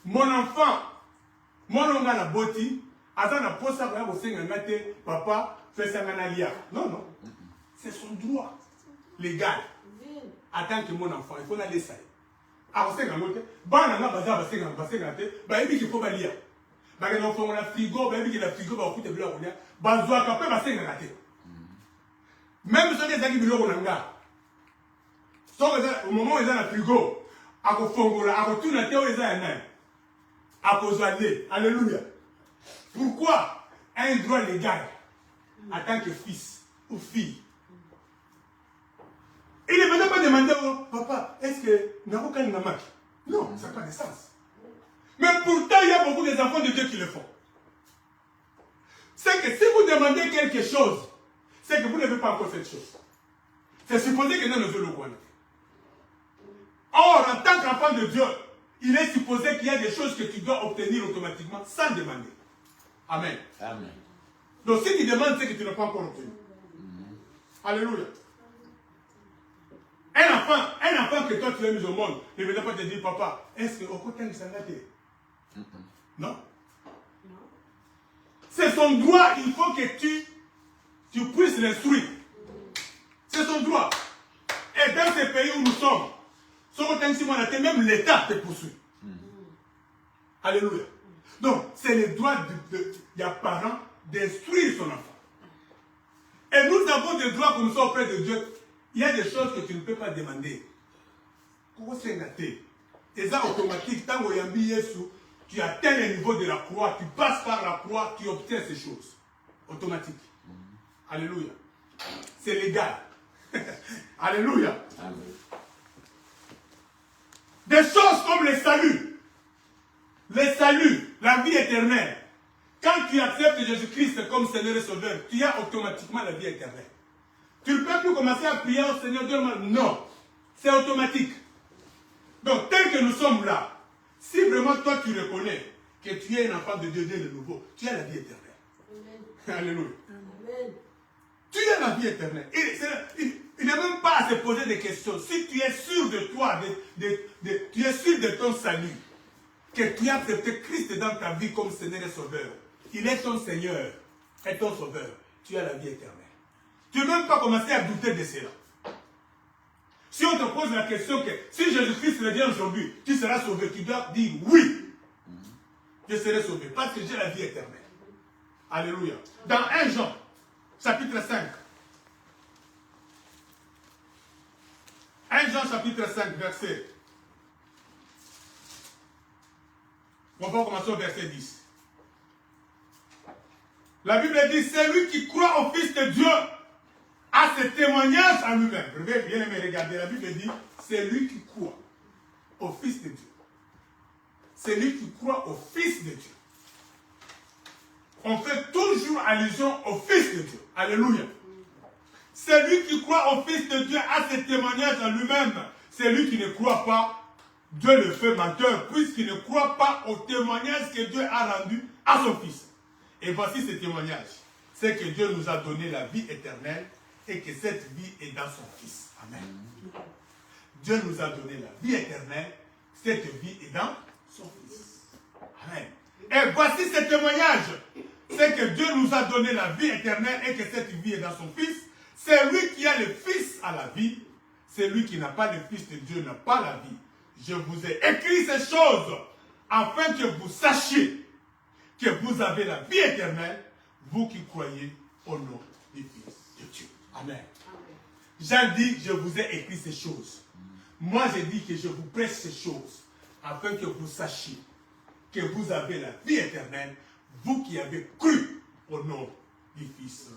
Mon enfant, mon nom a la boti, papa, fais ça non, non. C'est son droit légal. En tant que mon enfant, il faut la laisser. Alors, c'est un autre. Banana, bazar, il faut lire. La frigo, la frigo, même si les amis au moment où ils ont la frigo, à tout alléluia. Pourquoi un droit légal en tant que fils ou fille? Il ne venait pas demander au papa, est-ce que Naruka n'a pas? Non, ça n'a pas de sens. Mais pourtant, il y a beaucoup d'enfants de Dieu qui le font. C'est que si vous demandez quelque chose, c'est que vous n'avez pas encore cette chose. C'est supposé que nous ne le connaissons. Or, en tant qu'enfant de Dieu, il est supposé qu'il y a des choses que tu dois obtenir automatiquement sans demander. Amen. Amen. Donc si tu demandes, c'est que tu n'as pas encore obtenu. Alléluia. Un enfant que toi tu as mis au monde, ne viendra pas te dire, papa, est-ce que au côté de Sangate? Non. C'est son droit, il faut que tu puisses l'instruire. C'est son droit. Et dans ces pays où nous sommes, même l'État te poursuit. Alléluia. Donc, c'est le droit des parents d'instruire son enfant. Et nous avons des droits comme ça auprès de Dieu. Il y a des choses que tu ne peux pas demander. Comment c'est gâté? Et ça, automatique, tant que tu atteins le niveau de la croix, tu passes par la croix, tu obtiens ces choses. Automatique. Alléluia. C'est légal. Alléluia. Amen. Des choses comme le salut. Le salut, la vie éternelle. Quand tu acceptes Jésus-Christ comme Seigneur et Sauveur, tu as automatiquement la vie éternelle. Tu ne peux plus commencer à prier au Seigneur Dieu. Non. C'est automatique. Donc, tel que nous sommes là, si vraiment toi tu reconnais que tu es un enfant de Dieu de nouveau, tu as la vie éternelle. Amen. Alléluia. Amen. Tu as la vie éternelle. Et il n'est même pas à se poser des questions. Si tu es sûr de toi, tu es sûr de ton salut, que tu as accepté Christ dans ta vie comme Seigneur et Sauveur, il est ton Seigneur et ton Sauveur, tu as la vie éternelle. Tu ne peux même pas commencer à douter de cela. Si on te pose la question que si Jésus-Christ revient aujourd'hui, tu seras sauvé, tu dois dire oui. Je serai sauvé parce que j'ai la vie éternelle. Alléluia. Dans 1 Jean, chapitre 5. 1 Jean, chapitre 5, verset. On va commencer au verset 10. La Bible dit, c'est lui qui croit au Fils de Dieu à ce témoignage en lui-même. Vous bien aimé regarder, la Bible dit, c'est lui qui croit au Fils de Dieu. C'est lui qui croit au Fils de Dieu. On fait toujours allusion au Fils de Dieu. Alléluia. C'est lui qui croit au Fils de Dieu à ce témoignage en lui-même. C'est lui qui ne croit pas, Dieu le fait menteur, puisqu'il ne croit pas au témoignage que Dieu a rendu à son Fils. Et voici ce témoignage. C'est que Dieu nous a donné la vie éternelle et que cette vie est dans son Fils. Amen. Dieu nous a donné la vie éternelle, cette vie est dans son Fils. Amen. Et voici ce témoignage. C'est que Dieu nous a donné la vie éternelle et que cette vie est dans son Fils. C'est lui qui a le Fils à la vie. C'est lui qui n'a pas le Fils de Dieu n'a pas la vie. Je vous ai écrit ces choses afin que vous sachiez que vous avez la vie éternelle, vous qui croyez au nom du Fils de Dieu. Amen. Jean dit, je vous ai écrit ces choses. Moi, j'ai dit que je vous prêche ces choses afin que vous sachiez que vous avez la vie éternelle, vous qui avez cru au nom du Fils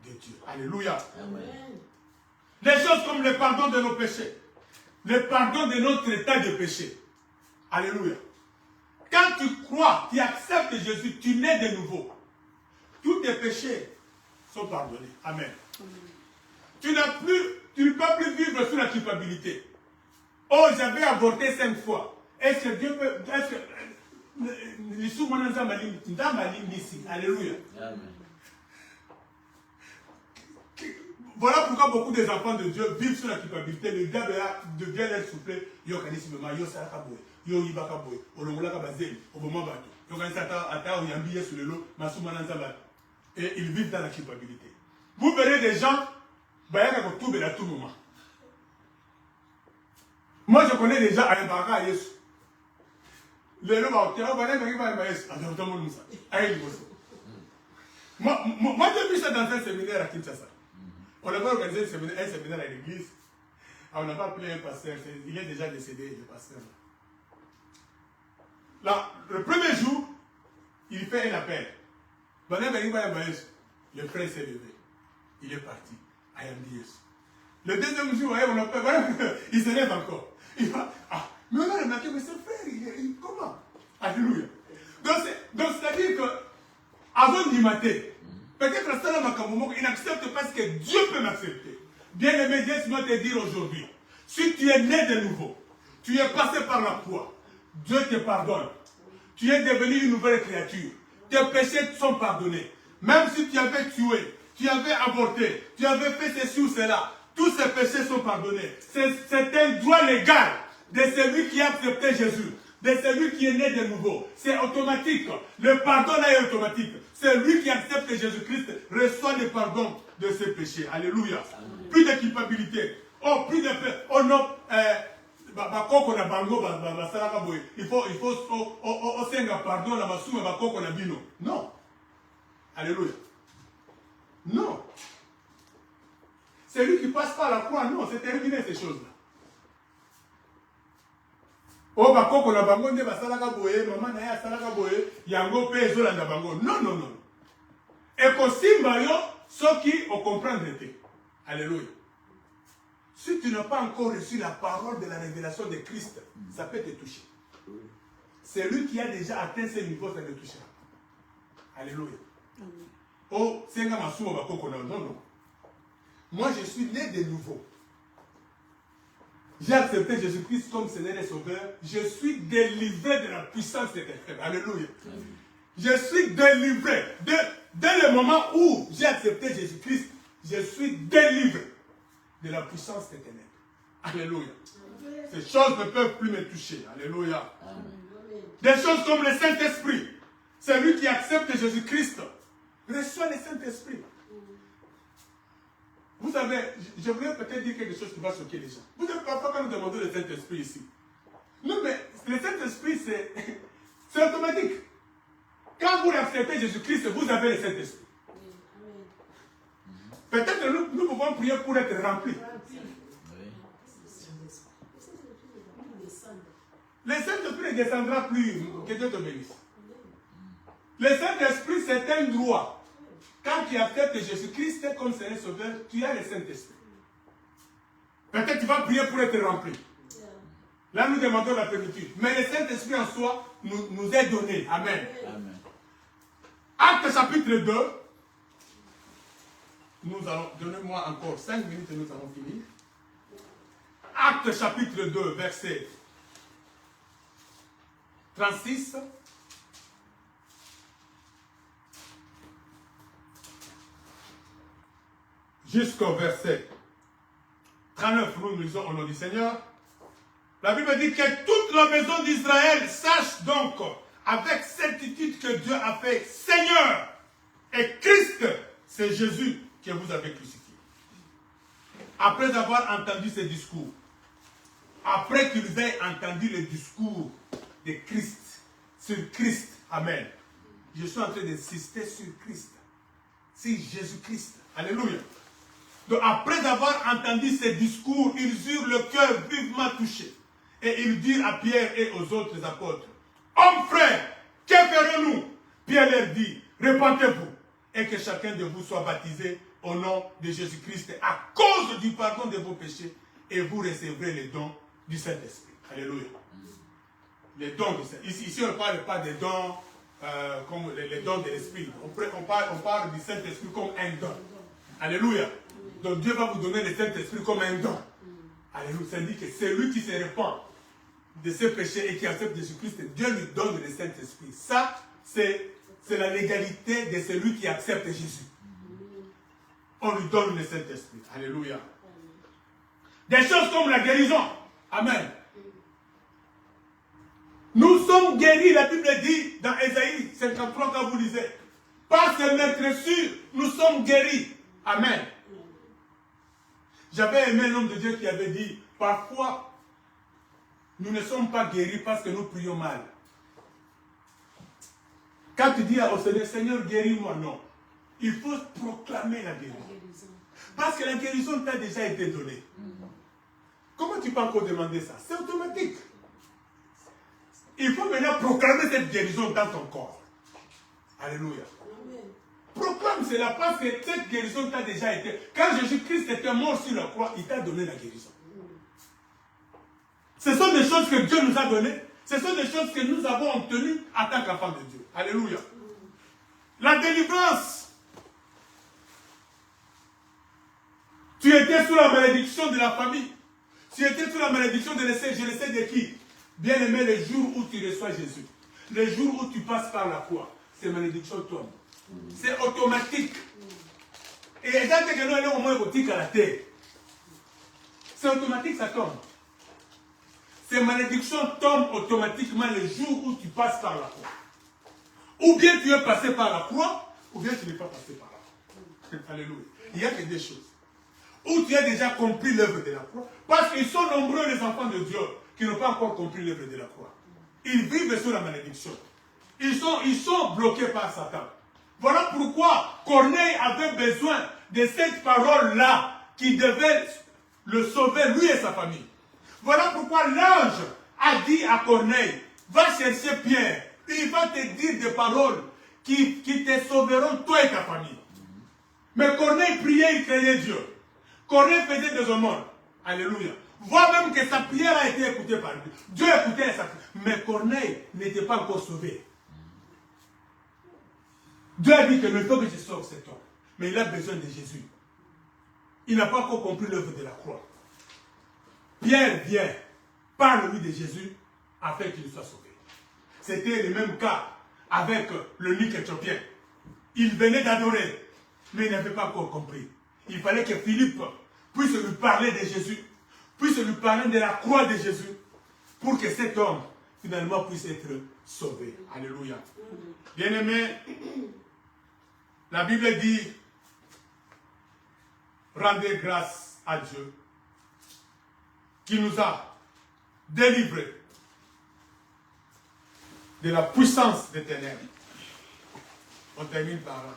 de Dieu. Alléluia. Amen. Les choses comme le pardon de nos péchés, le pardon de notre état de péché. Alléluia. Quand tu crois, tu acceptes Jésus, tu nais de nouveau. Tous tes péchés sont pardonnés. Amen. Tu ne peux plus vivre sous la culpabilité. Oh, j'avais avorté 5 fois. Est-ce que Dieu peut... Alléluia. Amen. Voilà pourquoi beaucoup des enfants de Dieu vivent sous la culpabilité. Le diable devient leur souffler. Yo kanisi mama, yo sarakaboy, yo ibakaboy, olongola bazeli, oboma bato. Yo kanisi ata oyambiye sur le lot, masuma nanzaba. Et ils vivent dans la culpabilité. Vous verrez des gens, bayaka ko toube à tout moment. Moi je connais des gens à Mbaraka à Yesu. Le lot va obtenir, on va aller à Yesu. Moi j'ai vu ça dans un séminaire à Kinshasa. On n'a pas organisé un séminaire à l'église. On n'a pas appelé un pasteur. Il est déjà décédé, le pasteur. Là, le premier jour, il fait un appel. Le frère s'est levé. Il est parti. Le deuxième jour, on appelle. Il se lève encore. Il va. Ah, mais on a remarqué, mais ce frère, comment? Alléluia. Donc c'est-à-dire que, avant d'y mater, peut-être à cela, il n'accepte pas ce que Dieu peut m'accepter. Bien aimé, Dieu doit te dire aujourd'hui, si tu es né de nouveau, tu es passé par la croix, Dieu te pardonne. Tu es devenu une nouvelle créature. Tes péchés sont pardonnés. Même si tu avais tué, tu avais avorté, tu avais fait ceci ou cela, tous ces péchés sont pardonnés. C'est un droit légal de celui qui a accepté Jésus, de celui qui est né de nouveau. C'est automatique. Le pardon là est automatique. C'est lui qui accepte Jésus-Christ, reçoit le pardon de ses péchés. Alléluia. Amen. Plus de culpabilité. Oh, plus de paix. Oh non, il faut senga pardon la masuma bakoko na bino. Non. Alléluia. Non. C'est lui qui passe par la croix. Non, c'est terminé ces choses-là. Oh, bakoko na bango nde basalaka boye, maman na ya salaka boye, yango pe ezolanda bango. Non, non, non. Et kosimba yo, ceux qui ont comprendre te. Alléluia. Si tu n'as pas encore reçu la parole de la révélation de Christ, ça peut te toucher. C'est lui qui a déjà atteint ce niveau, ça te touchera. Alléluia. Oh, c'est un masou bakoko na. Non, non. Moi, je suis né de nouveau. J'ai accepté Jésus-Christ comme Seigneur et Sauveur. Je suis délivré de la puissance de ténèbres. Alléluia. Je suis délivré. Dès le moment où j'ai accepté Jésus-Christ, je suis délivré de la puissance des ténèbres. Alléluia. Ces choses ne peuvent plus me toucher. Alléluia. Des choses comme le Saint-Esprit. Celui qui accepte Jésus-Christ reçoit le Saint-Esprit. Vous savez, je voudrais peut-être dire quelque chose qui va choquer les gens. Vous savez parfois quand nous demandons le Saint-Esprit ici. Non mais le Saint-Esprit c'est automatique. Quand vous acceptez Jésus-Christ, vous avez le Saint-Esprit. Peut-être nous pouvons prier pour être remplis. Le Saint-Esprit ne descendra plus. Que Dieu te bénisse. Le Saint-Esprit, c'est un droit. Quand tu acceptes Jésus-Christ comme Seigneur Sauveur, tu as le Saint-Esprit. Peut-être tu vas prier pour être rempli. Là, nous demandons la plénitude. Mais le Saint-Esprit en soi nous est donné. Amen. Amen. Acte chapitre 2. Nous allons, donnez-moi encore 5 minutes et nous allons finir. Acte chapitre 2, verset 36. Jusqu'au verset 39, nous lisons au nom du Seigneur. La Bible dit que toute la maison d'Israël sache donc avec certitude que Dieu a fait Seigneur et Christ, c'est Jésus que vous avez crucifié. Après avoir entendu ce discours, après qu'ils aient entendu le discours de Christ, sur Christ, Amen. Je suis en train d'insister sur Christ, sur Jésus-Christ. Alléluia. Donc après avoir entendu ces discours, ils eurent le cœur vivement touché. Et ils dirent à Pierre et aux autres apôtres, « Hommes frères, que ferons-nous » Pierre leur dit, « Repentez-vous et que chacun de vous soit baptisé au nom de Jésus-Christ à cause du pardon de vos péchés et vous recevrez les dons du Saint-Esprit. » Alléluia. Les dons du Saint-Esprit. Ici, on ne parle pas des dons comme les dons de l'Esprit. On parle du Saint-Esprit comme un don. Alléluia. Donc Dieu va vous donner le Saint-Esprit comme un don. Alléluia. Ça dit que c'est lui qui se répand de ses péchés et qui accepte Jésus-Christ, Dieu lui donne le Saint-Esprit. Ça, c'est la légalité de celui qui accepte Jésus. On lui donne le Saint-Esprit. Alléluia. Des choses comme la guérison. Amen. Nous sommes guéris, la Bible dit dans Ésaïe 53 quand vous lisez. Par ses meurtrissures, nous sommes guéris. Amen. J'avais aimé l'homme de Dieu qui avait dit, parfois, nous ne sommes pas guéris parce que nous prions mal. Quand tu dis au Seigneur, Seigneur, guéris-moi, non. Il faut proclamer la guérison. Parce que la guérison t'a déjà été donnée. Comment tu peux encore demander ça? C'est automatique. Il faut maintenant proclamer cette guérison dans ton corps. Alléluia. Proclame cela parce que cette guérison t'a déjà été. Quand Jésus-Christ était mort sur la croix, il t'a donné la guérison. Ce sont des choses que Dieu nous a données. Ce sont des choses que nous avons obtenues en tant qu'enfants de Dieu. Alléluia. La délivrance. Tu étais sous la malédiction de la famille. Tu étais sous la malédiction de je ne sais de qui. Bien aimé, le jour où tu reçois Jésus, le jour où tu passes par la croix, ces malédictions tombent. C'est automatique. Et étant que nous allons au moins boutique à la terre, c'est automatique, ça tombe. Ces malédictions tombent automatiquement le jour où tu passes par la croix. Ou bien tu es passé par la croix, ou bien tu n'es pas passé par la croix. Alléluia. Il n'y a que des choses. Ou tu as déjà compris l'œuvre de la croix, parce qu'ils sont nombreux les enfants de Dieu qui n'ont pas encore compris l'œuvre de la croix. Ils vivent sous la malédiction. Ils sont bloqués par Satan. Voilà pourquoi Corneille avait besoin de cette parole-là qui devait le sauver, lui et sa famille. Voilà pourquoi l'ange a dit à Corneille, va chercher Pierre, il va te dire des paroles qui te sauveront toi et ta famille. Mais Corneille priait, il craignait Dieu. Corneille faisait des aumônes. Alléluia. Voit même que sa prière a été écoutée par Dieu. Dieu écoutait sa prière. Mais Corneille n'était pas encore sauvé. Dieu a dit que il faut que je sauve cet homme. Mais il a besoin de Jésus. Il n'a pas encore compris l'œuvre de la croix. Pierre vient, parle-lui de Jésus afin qu'il soit sauvé. C'était le même cas avec l'eunuque éthiopien. Il venait d'adorer, mais il n'avait pas encore compris. Il fallait que Philippe puisse lui parler de Jésus, puisse lui parler de la croix de Jésus, pour que cet homme, finalement, puisse être sauvé. Alléluia. Bien-aimés, la Bible dit, rendez grâce à Dieu, qui nous a délivrés de la puissance des ténèbres. On termine par là.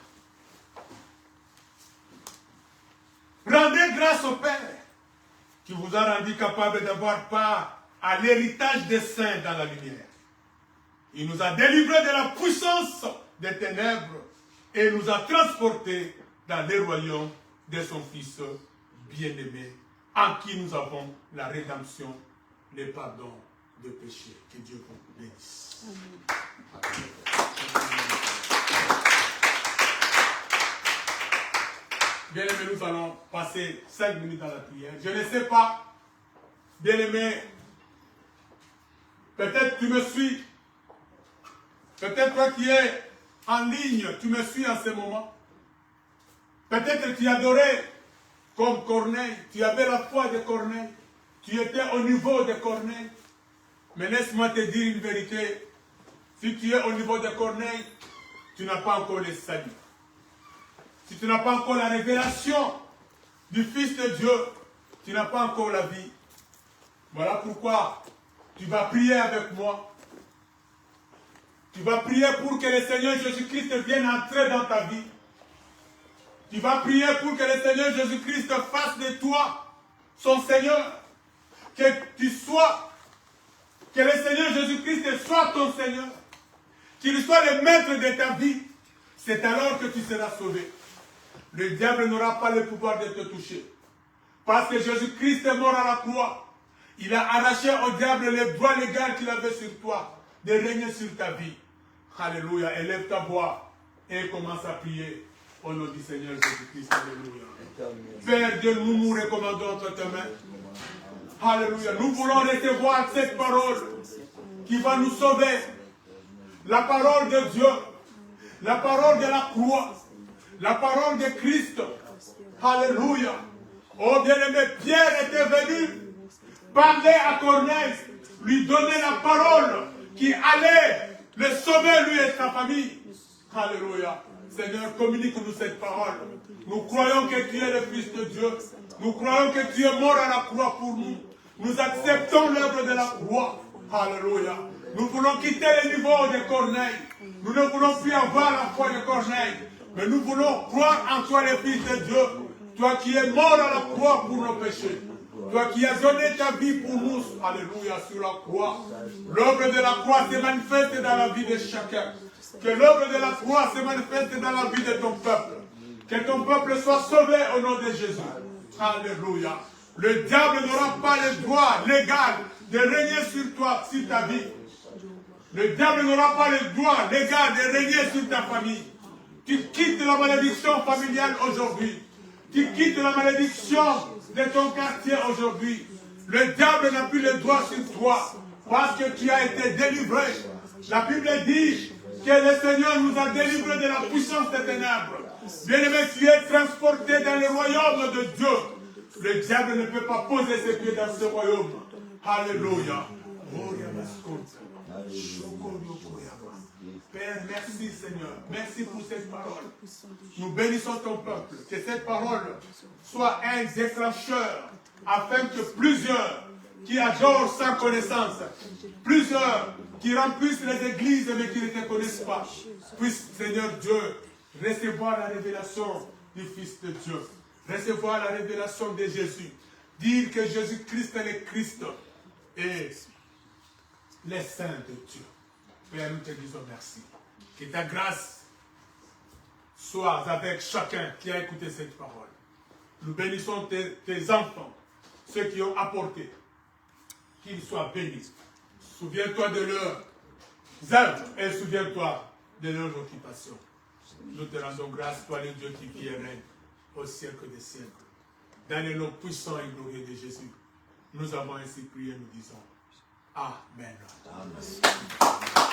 Rendez grâce au Père qui vous a rendu capable d'avoir part à l'héritage des saints dans la lumière. Il nous a délivrés de la puissance des ténèbres et nous a transportés dans les royaumes de son Fils bien-aimé, en qui nous avons la rédemption, le pardon de péché. Que Dieu vous bénisse. Bien-aimés, nous allons passer 5 minutes dans la prière. Je ne sais pas, bien-aimé, peut-être tu me suis, peut-être toi qui es en ligne, tu me suis en ce moment. Peut-être que tu adorais comme Corneille, tu avais la foi de Corneille, tu étais au niveau de Corneille. Mais laisse-moi te dire une vérité, si tu es au niveau de Corneille, tu n'as pas encore le salut. Si tu n'as pas encore la révélation du Fils de Dieu, tu n'as pas encore la vie. Voilà pourquoi tu vas prier avec moi. Tu vas prier pour que le Seigneur Jésus-Christ vienne entrer dans ta vie. Tu vas prier pour que le Seigneur Jésus-Christ fasse de toi son Seigneur. Que tu sois, que le Seigneur Jésus-Christ soit ton Seigneur. Qu'il soit le maître de ta vie. C'est alors que tu seras sauvé. Le diable n'aura pas le pouvoir de te toucher. Parce que Jésus-Christ est mort à la croix. Il a arraché au diable le droit légal qu'il avait sur toi, de régner sur ta vie. Alléluia. Élève ta voix et commence à prier au nom du Seigneur Jésus-Christ. Alléluia. Père Dieu, nous nous recommandons entre tes mains. Alléluia. Nous voulons recevoir cette parole qui va nous sauver. La parole de Dieu. La parole de la croix. La parole de Christ. Alléluia. Oh bien-aimé, Pierre était venu parler à Corneille, lui donner la parole qui allait le sauver, lui et sa famille. Alléluia. Seigneur, communique-nous cette parole. Nous croyons que tu es le Fils de Dieu. Nous croyons que tu es mort à la croix pour nous. Nous acceptons l'œuvre de la croix. Alléluia. Nous voulons quitter le niveau de Corneille. Nous ne voulons plus avoir la foi de Corneille. Mais nous voulons croire en toi, le Fils de Dieu. Toi qui es mort à la croix pour nos péchés. Toi qui as donné ta vie pour nous. Alléluia, sur la croix. L'œuvre de la croix se manifeste dans la vie de chacun. Que l'œuvre de la croix se manifeste dans la vie de ton peuple. Que ton peuple soit sauvé au nom de Jésus. Alléluia. Le diable n'aura pas le droit légal de régner sur toi, sur ta vie. Le diable n'aura pas le droit légal de régner sur ta famille. Tu quittes la malédiction familiale aujourd'hui. Tu quittes la malédiction de ton quartier aujourd'hui. Le diable n'a plus le droit sur toi parce que tu as été délivré. La Bible dit que le Seigneur nous a délivrés de la puissance des ténèbres. Bien-aimé, tu es transporté dans le royaume de Dieu. Le diable ne peut pas poser ses pieds dans ce royaume. Alléluia. Père, merci Seigneur. Merci pour cette parole. Nous bénissons ton peuple. Que cette parole soit un déclencheur afin que plusieurs qui adorent sans connaissance, plusieurs qui remplissent les églises mais qui ne te connaissent pas, puissent, Seigneur Dieu, recevoir la révélation du Fils de Dieu, recevoir la révélation de Jésus, dire que Jésus-Christ est le Christ et les saints de Dieu. Père, nous te disons merci. Que ta grâce soit avec chacun qui a écouté cette parole. Nous bénissons tes enfants, ceux qui ont apporté, qu'ils soient bénis. Souviens-toi de leurs œuvres et souviens-toi de leurs occupations. Nous te rendons grâce, toi le Dieu qui vit et règne au siècle des siècles. Dans le nom puissant et glorieux de Jésus, nous avons ainsi prié, nous disons Amen. Amen.